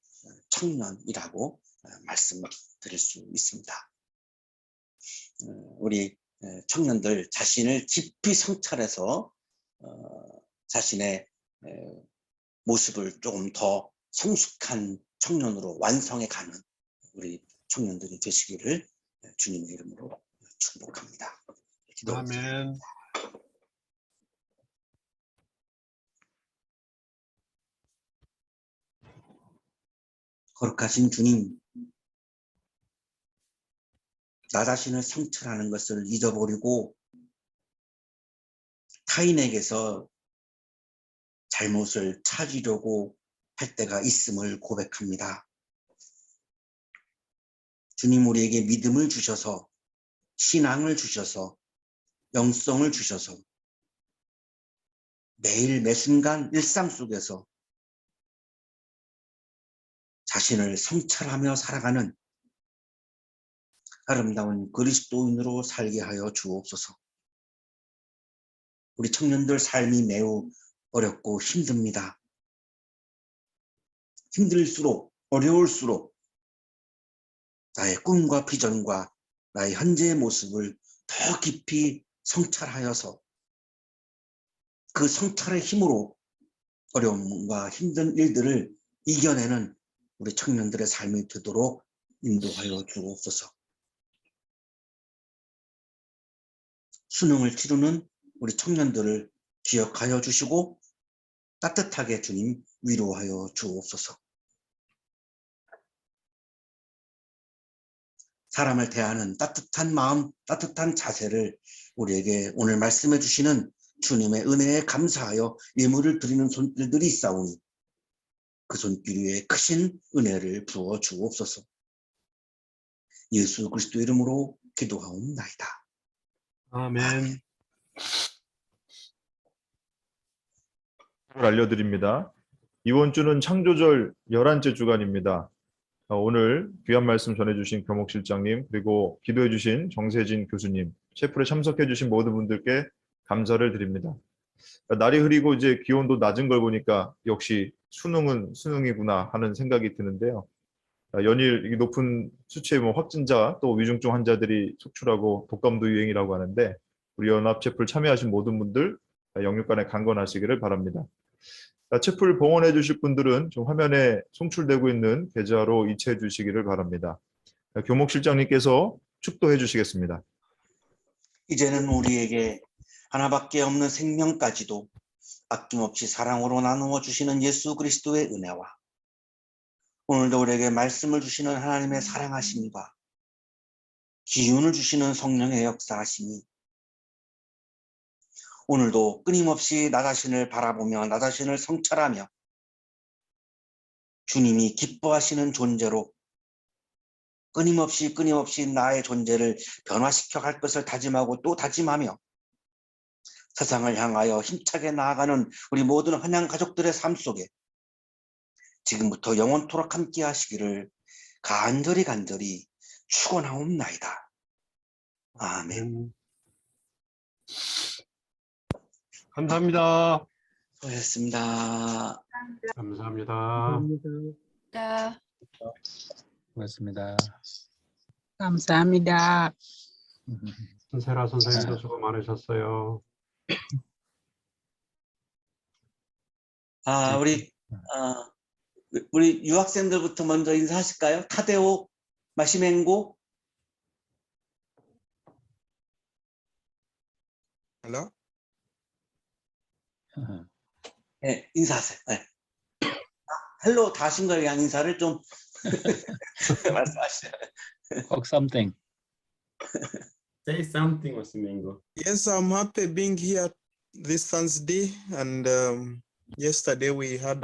청년이라고 말씀드릴 수 있습니다. 우리 청년들 자신을 깊이 성찰해서 자신의 모습을 조금 더 성숙한 청년으로 완성해 가는 우리 청년들이 되시기를 주님의 이름으로 축복합니다. 아멘. 거룩하신 주님, 나 자신을 성찰하는 것을 잊어버리고 타인에게서 잘못을 찾으려고 할 때가 있음을 고백합니다. 주님, 우리에게 믿음을 주셔서 신앙을 주셔서 영성을 주셔서 매일 매순간 일상 속에서 자신을 성찰하며 살아가는 아름다운 그리스도인으로 살게 하여 주옵소서. 우리 청년들 삶이 매우 어렵고 힘듭니다. 힘들수록 어려울수록 나의 꿈과 비전과 나의 현재의 모습을 더 깊이 성찰하여서 그 성찰의 힘으로 어려움과 힘든 일들을 이겨내는 우리 청년들의 삶이 되도록 인도하여 주옵소서. 수능을 치르는 우리 청년들을 기억하여 주시고 따뜻하게 주님 위로하여 주옵소서. 사람을 대하는 따뜻한 마음, 따뜻한 자세를 우리에게 오늘 말씀해 주시는 주님의 은혜에 감사하여 예물을 드리는 손길들이 있사오니 그 손길 위에 크신 은혜를 부어 주옵소서. 예수 그리스도 이름으로 기도하옵나이다. 아멘. 알려드립니다. 이번 주는 창조절 11째 주간입니다. 오늘 귀한 말씀 전해주신 교목실장님 그리고 기도해주신 정세진 교수님, 채플에 참석해주신 모든 분들께 감사를 드립니다. 날이 흐리고 이제 기온도 낮은 걸 보니까 역시 수능은 수능이구나 하는 생각이 드는데요. 연일 높은 수치의 확진자 또 위중증 환자들이 속출하고 독감도 유행이라고 하는데 우리 연합채플 참여하신 모든 분들 영육간에 강건하시기를 바랍니다. 채플 봉헌해 주실 분들은 좀 화면에 송출되고 있는 계좌로 이체해 주시기를 바랍니다. 교목실장님께서 축도해 주시겠습니다. 이제는 우리에게 하나밖에 없는 생명까지도 아낌없이 사랑으로 나누어 주시는 예수 그리스도의 은혜와 오늘도 우리에게 말씀을 주시는 하나님의 사랑하심과 기운을 주시는 성령의 역사하심이 오늘도 끊임없이 나 자신을 바라보며 나 자신을 성찰하며 주님이 기뻐하시는 존재로 끊임없이 나의 존재를 변화시켜 갈 것을 다짐하고 또 다짐하며 세상을 향하여 힘차게 나아가는 우리 모든 한양 가족들의 삶 속에 지금부터 영원토록 함께 하시기를 간절히 축원하옵나이다. 아멘. 감사합니다. 수고하셨습니다. 감사합니다. 고맙습니다. 감사합니다. 손세라 선생님도 수고 많으셨어요. 우리 유학생들부터 먼저 인사하실까요? 타데오 마시맹고. Hello? 네, 인사하세요. 네. 헬로 다 하신 거에 대한 인사를 좀 말씀하시죠. Talk something. Say something, Masimengo. Yes, I'm happy being here this Thursday, and yesterday we had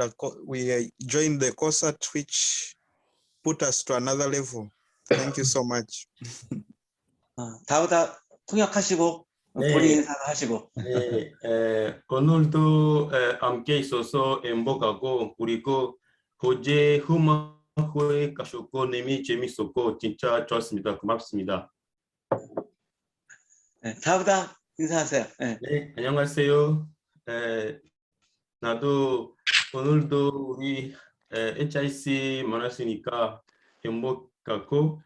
we joined the concert, which put us to another level. Thank you so much. 다우다 통역하시고 네. 본인 인사도 하시고. 네, 오늘도 함께 있어서 행복하고 그리고 어제 음악회 가셨고 너무 재밌었고 진짜 좋았습니다. 고맙습니다. 네, 다우다 인사하세요. 네. 네, 안녕하세요. 나도 오늘도 우리 HIC 만났으니까 행복하고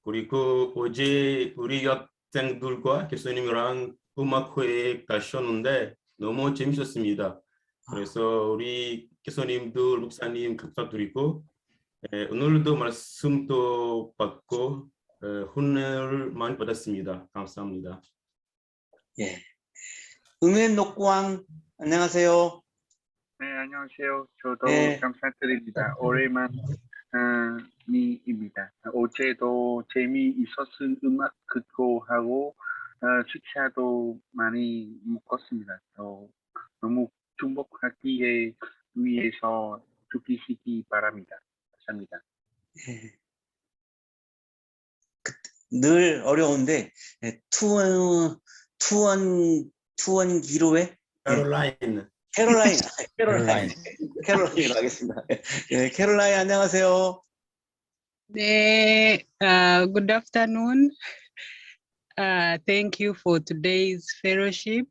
그리고 어제 우리 학생들과 교수님이랑 음악회에 가셨는데 너무 재밌었습니다. 그래서 우리 교수님들, 목사님 감사드리고 오늘도 말씀도 받고 훈련을 많이 받았습니다. 감사합니다. 예. 음엔 녹구왕 안녕하세요. 네, 안녕하세요. 저도 네. 감사드립니다. 오랜만입니다. 어제도 재미있었은 음악 듣고 하고 식사도 많이 먹었습니다. 너무 중복하기 위해서 죽이시기 바랍니다. 감사합니다. 예. 늘 어려운데 투원 기로에 캐롤라인. 캐롤라인으로 하겠습니다. 예, 캐롤라인 안녕하세요. Good afternoon. Thank you for today's fellowship.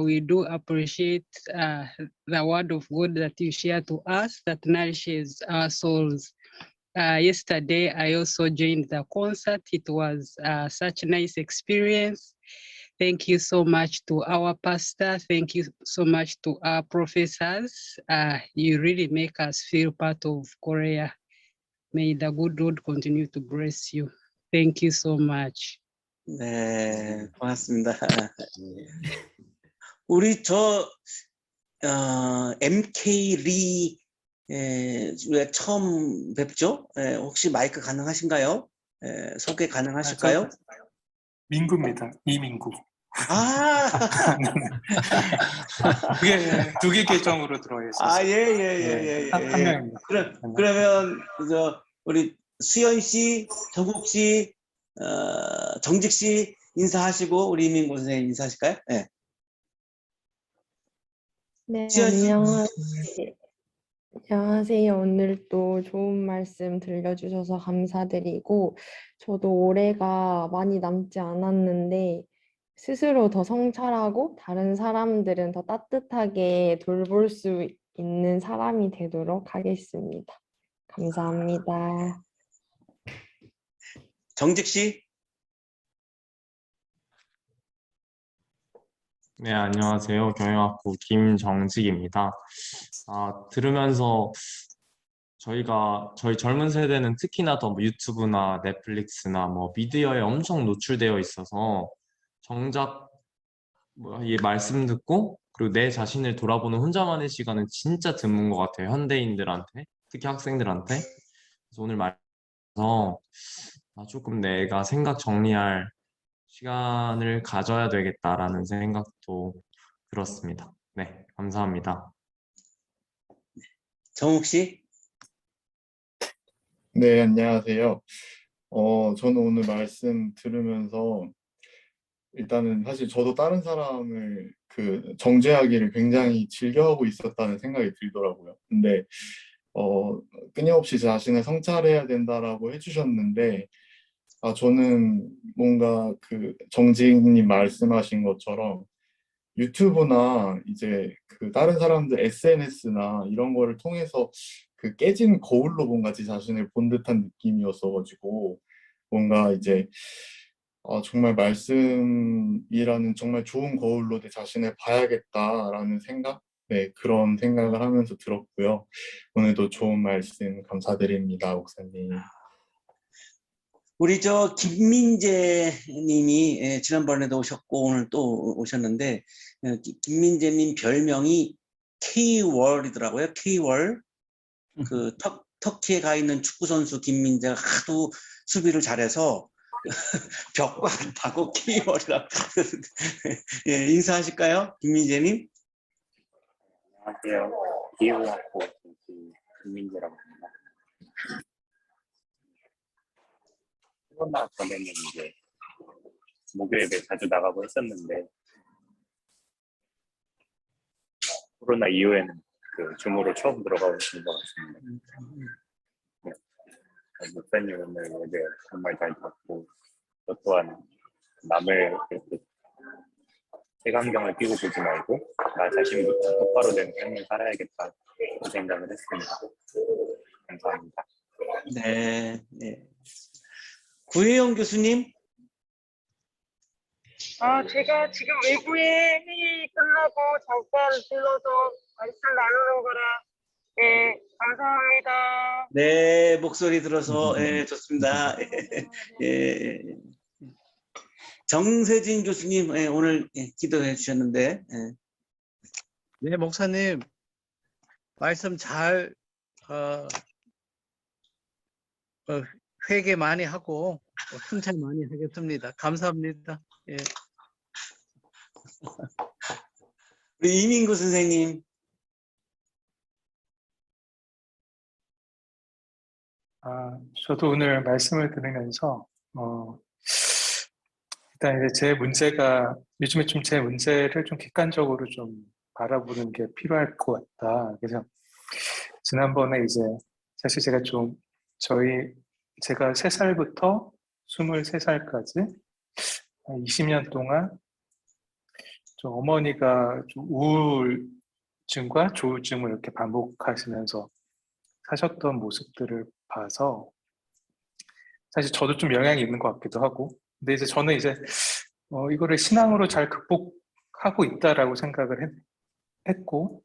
We do appreciate the word of God that you share to us that nourishes our souls. Yesterday, I also joined the concert. It was such a nice experience. Thank you so much to our pastor. Thank you so much to our professors. You really make us feel part of Korea. May the good Lord continue to bless you. Thank you so much. 네, 고맙습니다. 우리 MK 리 처음 뵙죠? 혹시 마이크 가능하신가요? 소개 가능하실까요? 민구입니다. 이민구. 두 개 계정으로 들어있어요. 한 명입니다. 그러면 우리 수연 씨, 정국 씨, 정직 씨 인사하시고 우리 이민구 선생님 인사하실까요? 네. 네, 수연 씨. 안녕하세요. 오늘 또 좋은 말씀 들려주셔서 감사드리고, 저도 올해가 많이 남지 않았는데 스스로 더 성찰하고 다른 사람들은 더 따뜻하게 돌볼 수 있는 사람이 되도록 하겠습니다. 감사합니다. 정직 씨. 네, 안녕하세요. 경영학부 김정직입니다. 들으면서 저희 젊은 세대는 특히나 더 유튜브나 넷플릭스나 미디어에 엄청 노출되어 있어서 정작 이 말씀 듣고 그리고 내 자신을 돌아보는 혼자만의 시간은 진짜 드문 것 같아요. 현대인들한테, 특히 학생들한테. 그래서 오늘 말해서 조금 내가 생각 정리할 시간을 가져야 되겠다라는 생각도 들었습니다. 네, 감사합니다. 정욱 씨? 네, 안녕하세요. 저는 오늘 말씀 들으면서 일단은 사실 저도 다른 사람을 그 정죄하기를 굉장히 즐겨하고 있었다는 생각이 들더라고요. 근데 끊임없이 자신을 성찰해야 된다라고 해주셨는데 저는 뭔가 그 정지익님 말씀하신 것처럼 유튜브나 이제 그 다른 사람들 SNS나 이런 거를 통해서 그 깨진 거울로 뭔가 제 자신을 본 듯한 느낌이었어가지고 뭔가 이제 정말 말씀이라는 정말 좋은 거울로 내 자신을 봐야겠다라는 생각? 네, 그런 생각을 하면서 들었고요. 오늘도 좋은 말씀 감사드립니다, 목사님. 우리 저 김민재 님이 지난번에도 오셨고 오늘 또 오셨는데 김민재 님 별명이 K월이더라고요. K월. 그 터키에 가 있는 축구 선수 김민재가 하도 수비를 잘해서 벽과 같다고 K월이라고. 예, 인사하실까요? 김민재 님? 안녕하세요. 기후학고 김민재라고 합니다. 코로나 전에는 이제 목요일에 자주 나가고 했었는데 코로나 이후에는 그 줌으로 처음 들어가고 있는 것 같습니다. 네. 목사님 오늘 예배 정말 잘 듣고 저 또한 남을 이렇게 색안경을 끼고 보지 말고 나 자신부터 똑바로 된 삶을 살아야겠다 그 생각을 했습니다. 감사합니다. 네. 네. 구혜영 교수님? 제가 지금 외부에 회의 끝나고 잠깐 들러서 말씀 나누는 거라, 네, 감사합니다. 네, 목소리 들어서 좋습니다. 예. 정세진 교수님 오늘 기도해 주셨는데. 네, 목사님 말씀 잘 회개 많이 하고 순찰 많이 하겠습니다. 감사합니다. 예. 우리 이민구 선생님. 저도 오늘 말씀을 들으면서 일단 이제 제 문제가 요즘에 좀 제 문제를 좀 객관적으로 좀 바라보는 게 필요할 것 같다. 그래서 지난번에 이제 사실 제가 좀 제가 3살부터 23살까지 20년 동안 좀 어머니가 좀 우울증과 조울증을 이렇게 반복하시면서 사셨던 모습들을 봐서 사실 저도 좀 영향이 있는 것 같기도 하고, 근데 이제 저는 이제 이거를 신앙으로 잘 극복하고 있다라고 생각을 했고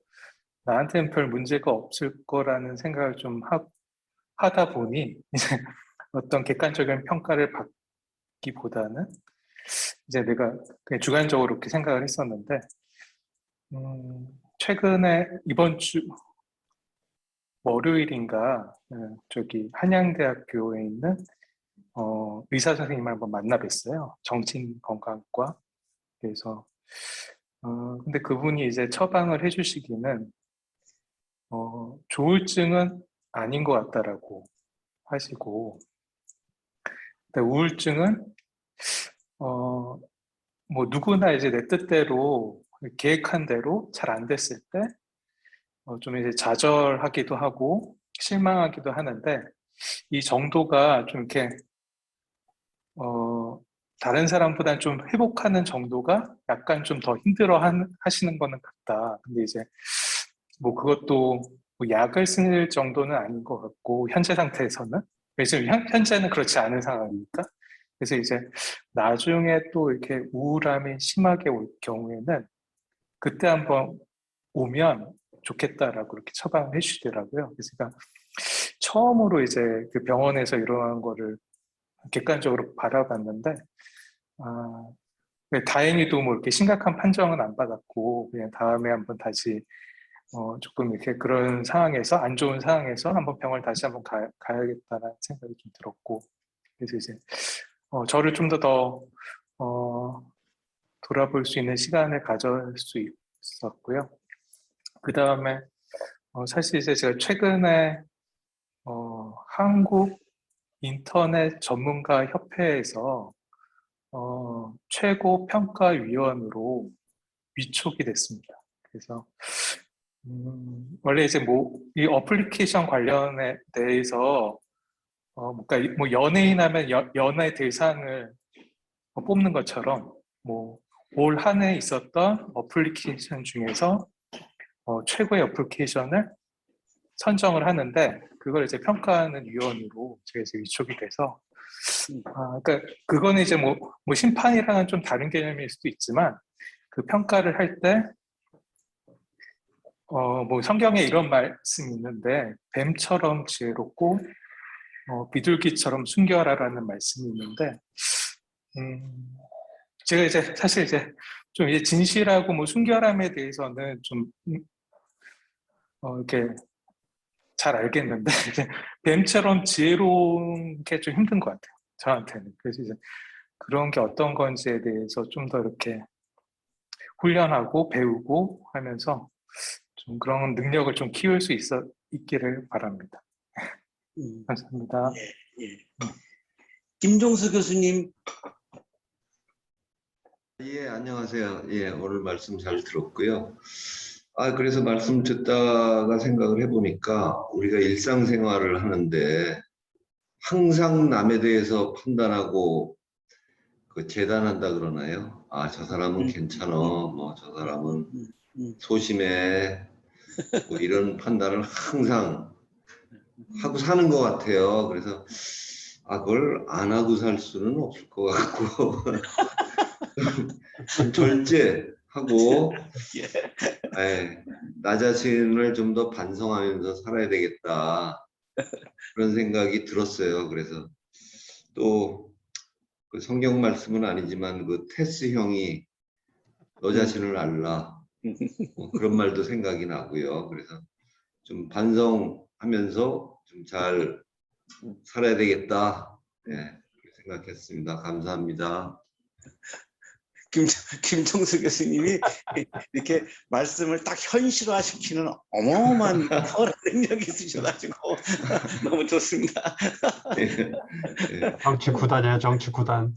나한테는 별 문제가 없을 거라는 생각을 좀 하다 보니 이제 어떤 객관적인 평가를 받기보다는 이제 내가 그냥 주관적으로 이렇게 생각을 했었는데 최근에 이번 주 월요일인가 저기 한양대학교에 있는 의사 선생님을 한번 만나 뵀어요. 정신건강과. 그래서 근데 그분이 이제 처방을 해주시기는 조울증은 아닌 것 같다라고 하시고, 근데 우울증은 뭐 누구나 이제 내 뜻대로 계획한 대로 잘 안 됐을 때 좀 이제 좌절하기도 하고 실망하기도 하는데 이 정도가 좀 이렇게 다른 사람보다는 좀 회복하는 정도가 약간 좀 더 힘들어 하시는 거는 같다. 근데 이제 뭐 그것도 뭐 약을 쓸 정도는 아닌 것 같고 현재 상태에서는 지금 현재는 그렇지 않은 상황이니까. 그래서 이제 나중에 또 이렇게 우울함이 심하게 올 경우에는 그때 한번 오면 좋겠다라고 그렇게 처방을 해주시더라고요. 그래서 제가 처음으로 이제 그 병원에서 일어난 거를 객관적으로 바라봤는데 다행히도 뭐 이렇게 심각한 판정은 안 받았고 그냥 다음에 한번 다시 조금 이렇게 그런 상황에서 안 좋은 상황에서 한번 병을 다시 한번 가야겠다는 생각이 좀 들었고, 그래서 이제 저를 좀 더 돌아볼 수 있는 시간을 가질 수 있었고요. 그 다음에 사실 이제 제가 최근에 한국 인터넷 전문가 협회에서 최고 평가위원으로 위촉이 됐습니다. 그래서 원래 이제 이 어플리케이션 관련에 대해서 그러니까 뭐 연예인 하면 연예 대상을 뽑는 것처럼 올 한 해 있었던 어플리케이션 중에서 최고의 어플리케이션을 선정을 하는데, 그걸 이제 평가하는 위원으로 제가 이제 위촉이 돼서, 그러니까 그거는 이제 뭐 심판이랑은 좀 다른 개념일 수도 있지만, 그 평가를 할 때 뭐 성경에 이런 말씀이 있는데, 뱀처럼 지혜롭고 비둘기처럼 순결하라는 말씀이 있는데, 제가 이제 사실 이제 좀 이제 진실하고 뭐 순결함에 대해서는 좀 이렇게 잘 알겠는데 뱀처럼 지혜로운 게 좀 힘든 것 같아요, 저한테는. 그래서 이제 그런 게 어떤 건지에 대해서 좀 더 이렇게 훈련하고 배우고 하면서 좀 그런 능력을 좀 키울 수 있기를 바랍니다. 감사합니다. 예. 김종수 교수님. 예, 안녕하세요. 예, 오늘 말씀 잘 들었고요. 그래서 말씀 듣다가 생각을 해보니까 우리가 일상생활을 하는데 항상 남에 대해서 판단하고 재단한다 그러나요? 저 사람은 괜찮아, 뭐 저 사람은 소심해, 뭐 이런 판단을 항상 하고 사는 것 같아요. 그래서 그걸 안 하고 살 수는 없을 것 같고 좀 절제하고 나 자신을 좀 더 반성하면서 살아야 되겠다, 그런 생각이 들었어요. 그래서 또 그 성경 말씀은 아니지만 그 테스 형이 너 자신을 알라, 뭐 그런 말도 생각이 나고요. 그래서 좀 반성하면서 좀 잘 살아야 되겠다, 그렇게 생각했습니다. 감사합니다. 김종수 교수님이 이렇게 말씀을 딱 현실화시키는 어마어마한 털 능력이 있으셔가지고 너무 좋습니다. 정치 구단이에요, 정치 구단.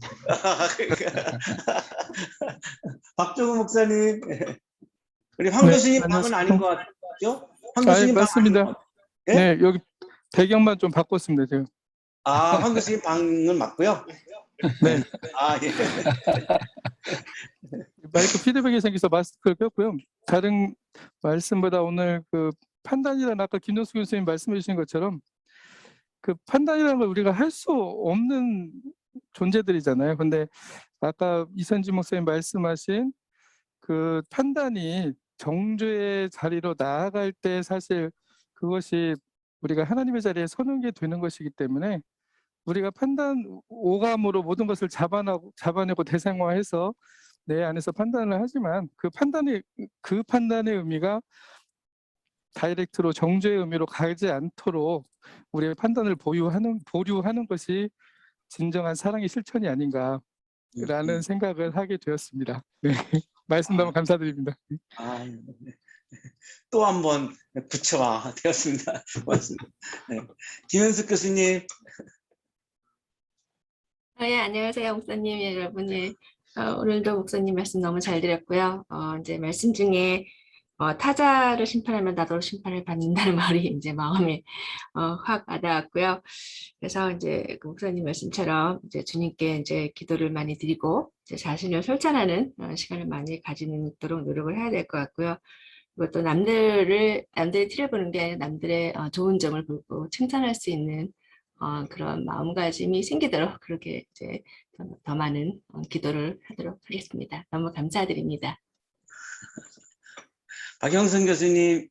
박종우 목사님, 우리 황 교수님 방은 아닌 것 같죠? 황 교수님 방 맞습니다. 아닌 것 같아요? 네, 여기 배경만 좀 바꿨습니다, 제가. 황 교수님 방은 맞고요. 네. 예. 마이크 피드백이 생겨서 마스크를 꼈고요. 다른 말씀보다 오늘 그 판단이라는 아까 김종수 교수님 말씀해 주신 것처럼 그 판단이라는 걸 우리가 할 수 없는 존재들이잖아요. 근데 아까 이선진 목사님 말씀하신 그 판단이 정죄의 자리로 나아갈 때 사실 그것이 우리가 하나님의 자리에 서는 게 되는 것이기 때문에 우리가 오감으로 모든 것을 잡아내고 대상화해서 내 안에서 판단을 하지만 그 판단의 의미가 다이렉트로 정죄의 의미로 가지 않도록 우리의 판단을 보류하는 것이 진정한 사랑의 실천이 아닌가라는 생각을 하게 되었습니다. 네, 말씀 너무 감사드립니다. 또 한 번 구체화되었습니다. 김현숙 교수님. 예, 안녕하세요, 목사님 여러분. 오늘도 목사님 말씀 너무 잘 드렸고요. 이제 말씀 중에 타자를 심판하면 나도 심판을 받는다는 말이 이제 마음에 확 와닿았고요. 그래서 이제 그 목사님 말씀처럼 이제 주님께 이제 기도를 많이 드리고 이제 자신을 솔찬하는 시간을 많이 가지도록 노력을 해야 될 것 같고요. 그리고 또 남들이 틀어보는 게 아니라 남들의 좋은 점을 보고 칭찬할 수 있는 그런 마음가짐이 생기도록 그렇게 이제 더 많은 기도를 하도록 하겠습니다. 너무 감사드립니다. 박영선 교수님.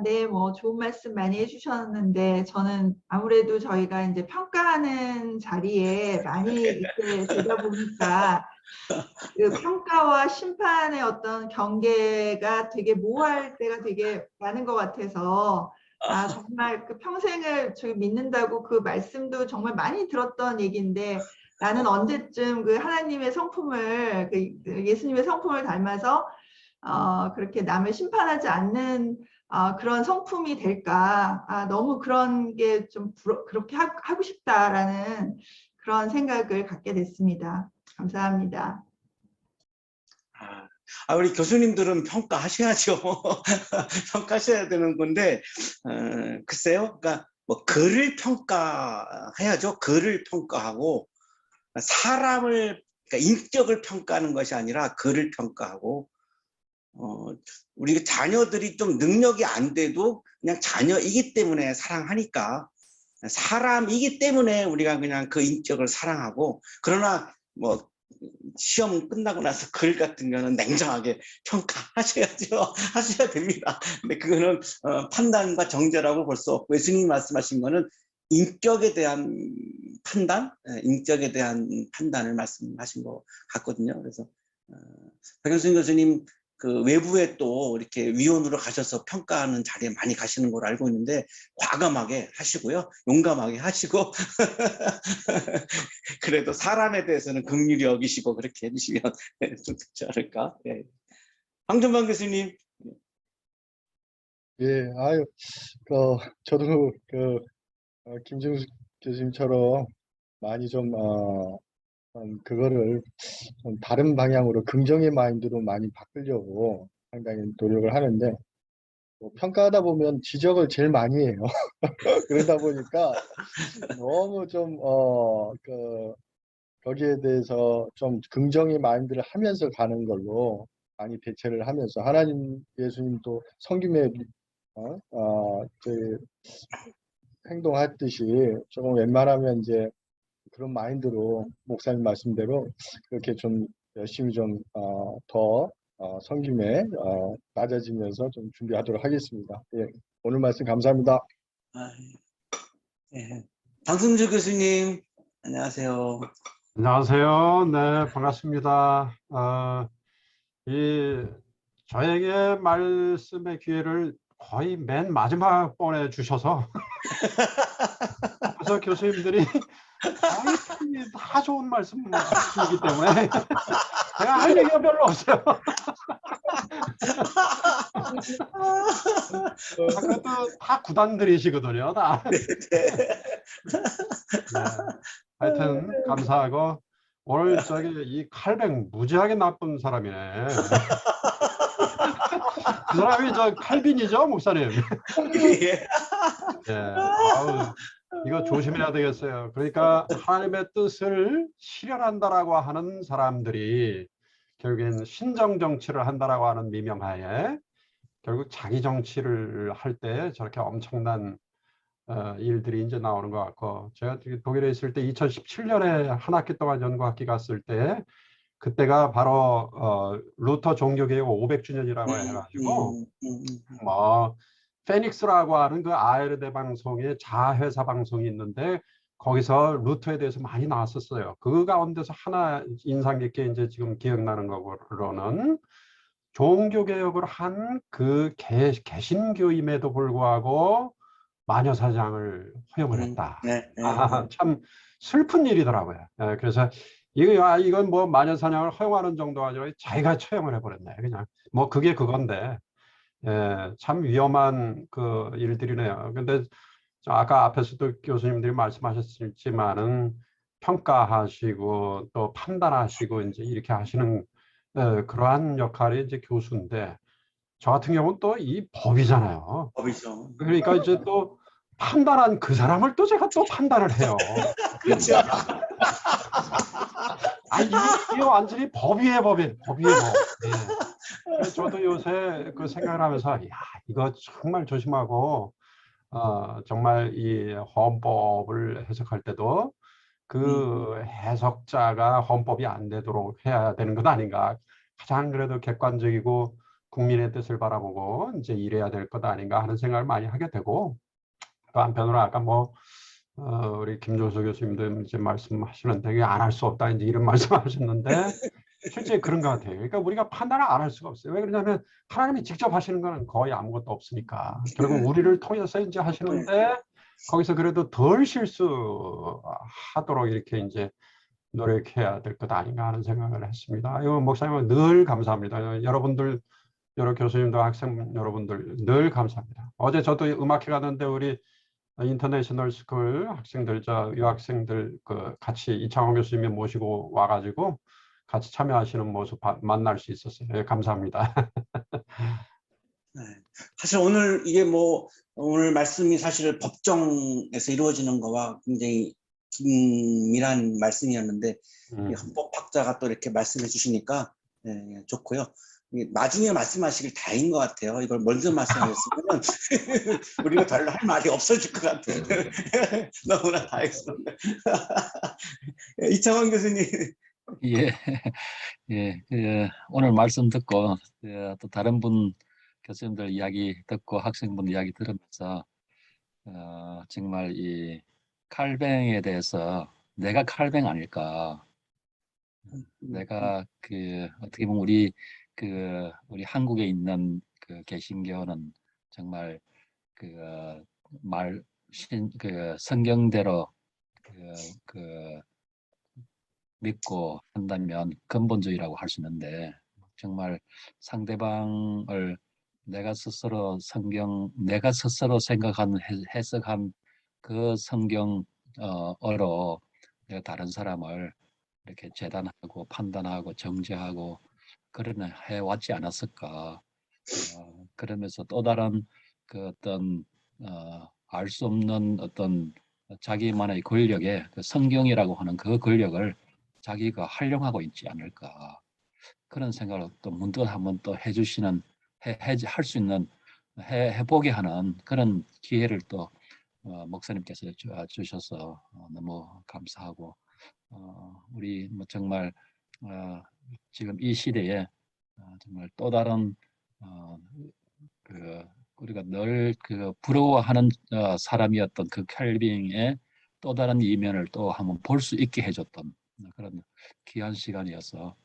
네, 뭐 좋은 말씀 많이 해주셨는데 저는 아무래도 저희가 이제 평가하는 자리에 많이 있게 되다 보니까 그 평가와 심판의 어떤 경계가 되게 모호할 때가 되게 많은 것 같아서 정말 그 평생을 저기 믿는다고 그 말씀도 정말 많이 들었던 얘기인데 나는 언제쯤 그 하나님의 성품을 그 예수님의 성품을 닮아서 그렇게 남을 심판하지 않는 그런 성품이 될까? 너무 그런 게 좀 그렇게 하고 싶다라는 그런 생각을 갖게 됐습니다. 감사합니다. 우리 교수님들은 평가하셔야죠. 평가하셔야 되는 건데, 글쎄요. 그러니까 뭐 글을 평가해야죠. 글을 평가하고 사람을, 그러니까 인격을 평가하는 것이 아니라 글을 평가하고, 우리 자녀들이 좀 능력이 안 돼도 그냥 자녀이기 때문에 사랑하니까, 사람이기 때문에 우리가 그냥 그 인격을 사랑하고, 그러나 뭐 시험 끝나고 나서 글 같은 거는 냉정하게 평가하셔야죠. 하셔야 됩니다. 근데 그거는 판단과 정죄라고 볼 수 없고, 예수님이 말씀하신 거는 인격에 대한 판단, 인격에 대한 판단을 말씀하신 것 같거든요. 그래서 박영순 교수님 그 외부에 또 이렇게 위원으로 가셔서 평가하는 자리에 많이 가시는 걸로 알고 있는데 과감하게 하시고요. 용감하게 하시고 그래도 사람에 대해서는 긍휼히 여기시고 그렇게 해주시면 좀 좋지 않을까. 예. 황준범 교수님. 예, 저도 김정숙 교수님처럼 많이 좀 그거를 좀 다른 방향으로 긍정의 마인드로 많이 바꾸려고 상당히 노력을 하는데 평가하다 보면 지적을 제일 많이 해요. 그러다 보니까 너무 좀 거기에 대해서 좀 긍정의 마인드를 하면서 가는 걸로 많이 대체를 하면서 하나님 예수님도 성김에 행동했듯이 조금 웬만하면 이제 그런 마인드로 목사님 말씀대로 그렇게 좀 열심히 좀 더 섬김에 낮아지면서 좀 준비하도록 하겠습니다. 예, 오늘 말씀 감사합니다. 예. 방승주 교수님 안녕하세요. 안녕하세요. 네, 반갑습니다. 저에게 말씀의 기회를 거의 맨 마지막 번에 주셔서 그래서 교수님들이 거의 다 좋은 말씀이기 때문에 제가 할 얘기가 별로 없어요. 그것도 다 구단들이시거든요. 다. 네. 하여튼 감사하고 오늘 이 칼뱅 무지하게 나쁜 사람이네. 그 사람이 칼빈이죠, 목사님? 예. 이거 조심해야 되겠어요. 그러니까 하나님의 뜻을 실현한다라고 하는 사람들이 결국엔 신정 정치를 한다라고 하는 미명하에 결국 자기 정치를 할 때 저렇게 엄청난 일들이 이제 나오는 것 같고, 제가 독일에 있을 때 2017년에 한 학기 동안 연구학기 갔을 때 그때가 바로 루터 종교개혁 500주년이라고 해가지고 뭐 페닉스라고 하는 그 ARD 방송의 자회사 방송이 있는데 거기서 루터에 대해서 많이 나왔었어요. 그 가운데서 하나 인상 깊게 이제 지금 기억나는 거로는 종교개혁을 한 그 개신교임에도 불구하고 마녀사냥을 허용을 했다. 참 슬픈 일이더라고요. 그래서 이건 뭐 마녀사냥을 허용하는 정도가 아니라 자기가 처형을 해버렸네. 그냥 뭐 그게 그건데 참 위험한 그 일들이네요. 근데 아까 앞에서도 교수님들이 말씀하셨지만은 평가하시고 또 판단하시고 이제 이렇게 하시는 그러한 역할이 이제 교수인데, 저 같은 경우는 또 이 법이잖아요. 법이죠. 그러니까 이제 또 판단한 그 사람을 또 제가 또 판단을 해요. 그렇죠. 이게 완전히 법 위의 법이에요. 법 위의 법. 그래서 저도 요새 그 생각을 하면서 야, 이거 정말 조심하고 정말 이 헌법을 해석할 때도 그 해석자가 헌법이 안 되도록 해야 되는 것 아닌가. 가장 그래도 객관적이고 국민의 뜻을 바라보고 이제 일해야 될 것 아닌가 하는 생각을 많이 하게 되고, 또 한편으로 아까 뭐 우리 김종수 교수님도 이제 말씀하시는데 이게 안 할 수 없다 이제 이런 말씀하셨는데 실제 그런 것 같아요. 그러니까 우리가 판단을 안 할 수가 없어요. 왜 그러냐면 하나님이 직접 하시는 거는 거의 아무것도 없으니까 결국 우리를 통해서 이제 하시는데 거기서 그래도 덜 실수하도록 이렇게 이제 노력해야 될 것 아닌가 하는 생각을 했습니다. 이거 목사님은 늘 감사합니다. 여러분들 여러 교수님들 학생 여러분들 늘 감사합니다. 어제 저도 음악회 갔는데 우리 인터내셔널 스쿨 학생들 유학생들 같이 이창호 교수님이 모시고 와가지고 같이 참여하시는 모습 만날 수 있었어요. 예, 감사합니다. 네. 사실 오늘 이게 오늘 말씀이 사실 법정에서 이루어지는 거와 굉장히 긴밀한 말씀이었는데 이 헌법학자가 또 이렇게 말씀해 주시니까 좋고요. 나중에 말씀하시길 다행인 것 같아요. 이걸 먼저 말씀하셨으면 우리가 별로 할 말이 없어질 것 같아요. 너무나 다행스럽네. 이창원 교수님. 오늘 말씀 듣고 또 다른 분 교수님들 이야기 듣고 학생분 이야기 들으면서 정말 이 칼뱅에 대해서 내가 칼뱅 아닐까? 내가 어떻게 보면 우리 한국에 있는 개신교는 정말 성경대로 믿고 한다면 근본주의라고 할 수 있는데 정말 상대방을 내가 스스로 생각한 해석한 그 성경어로 내가 다른 사람을 이렇게 재단하고 판단하고 정죄하고 그런 해왔지 않았을까. 그러면서 또 다른 알 수 없는 어떤 자기만의 권력에 성경이라고 하는 그 권력을 자기가 활용하고 있지 않을까. 그런 생각을 또 문득 한번 또 해주시는 할 수 있는 해보게 하는 그런 기회를 또 목사님께서 주셔서 너무 감사하고 우리 정말 지금 이 시대에 정말 또 다른 우리가 늘 부러워하는 사람이었던 그 캘빙의 또 다른 이면을 또 한번 볼 수 있게 해줬던 그런 귀한 시간이어서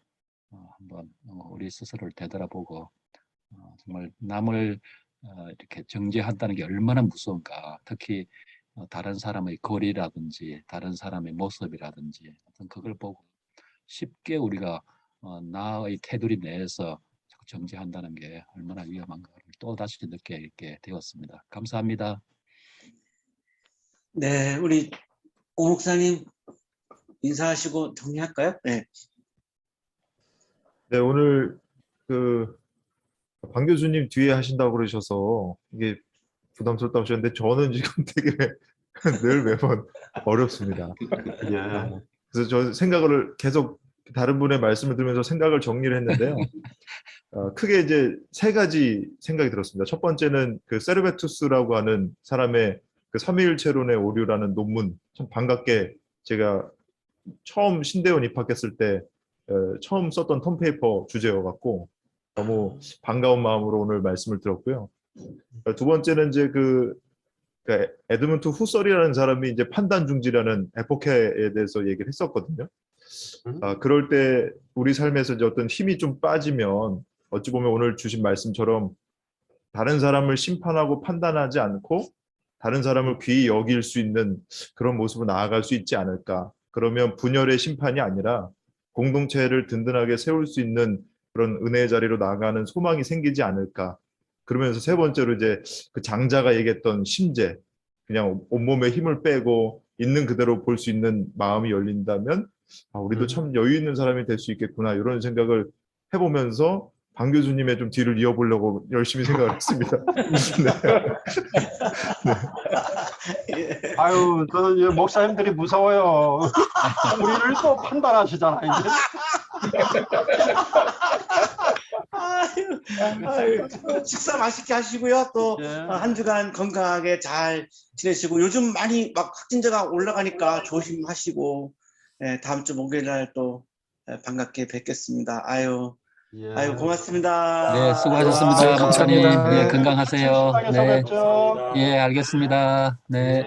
한번 우리 스스로를 되돌아보고 정말 남을 이렇게 정죄한다는 게 얼마나 무서운가. 특히 다른 사람의 거리라든지 다른 사람의 모습이라든지 어떤 그걸 보고 쉽게 우리가 나의 테두리 내에서 정죄한다는 게 얼마나 위험한가를 또 다시 느끼게 되었습니다. 감사합니다. 네, 우리 오 목사님 인사하시고 정리할까요? 네. 네, 오늘 방 교수님 뒤에 하신다고 그러셔서 이게 부담스럽다고 하셨는데 저는 지금 되게 늘 매번 어렵습니다. 그래서 저 생각을 계속 다른 분의 말씀을 들으면서 생각을 정리를 했는데요. 크게 이제 세 가지 생각이 들었습니다. 첫 번째는 세르베투스라고 하는 사람의 삼위일체론의 오류라는 논문, 참 반갑게 제가 처음 신대원 입학했을 때 처음 썼던 턴페이퍼 주제여갖고 너무 반가운 마음으로 오늘 말씀을 들었고요. 두 번째는 이제 에드문트 후설이라는 사람이 이제 판단 중지라는 에포케에 대해서 얘기를 했었거든요. 그럴 때 우리 삶에서 이제 어떤 힘이 좀 빠지면 어찌 보면 오늘 주신 말씀처럼 다른 사람을 심판하고 판단하지 않고 다른 사람을 귀히 여길 수 있는 그런 모습으로 나아갈 수 있지 않을까. 그러면 분열의 심판이 아니라 공동체를 든든하게 세울 수 있는 그런 은혜의 자리로 나아가는 소망이 생기지 않을까. 그러면서 세 번째로 이제 그 장자가 얘기했던 심재, 그냥 온몸에 힘을 빼고 있는 그대로 볼 수 있는 마음이 열린다면 우리도 참 여유 있는 사람이 될 수 있겠구나 이런 생각을 해보면서 방 교수님의 좀 뒤를 이어보려고 열심히 생각을 했습니다. 네. 아유, 저는 이제 목사님들이 무서워요. 우리를 또 판단하시잖아요. 아유, 식사 맛있게 하시고요. 또 한 주간 건강하게 잘 지내시고 요즘 많이 막 확진자가 올라가니까 조심하시고 다음 주 목요일 날 또 반갑게 뵙겠습니다. 아유 고맙습니다. 네, 수고하셨습니다, 목사님. 네, 건강하세요. 네, 예, 알겠습니다. 네.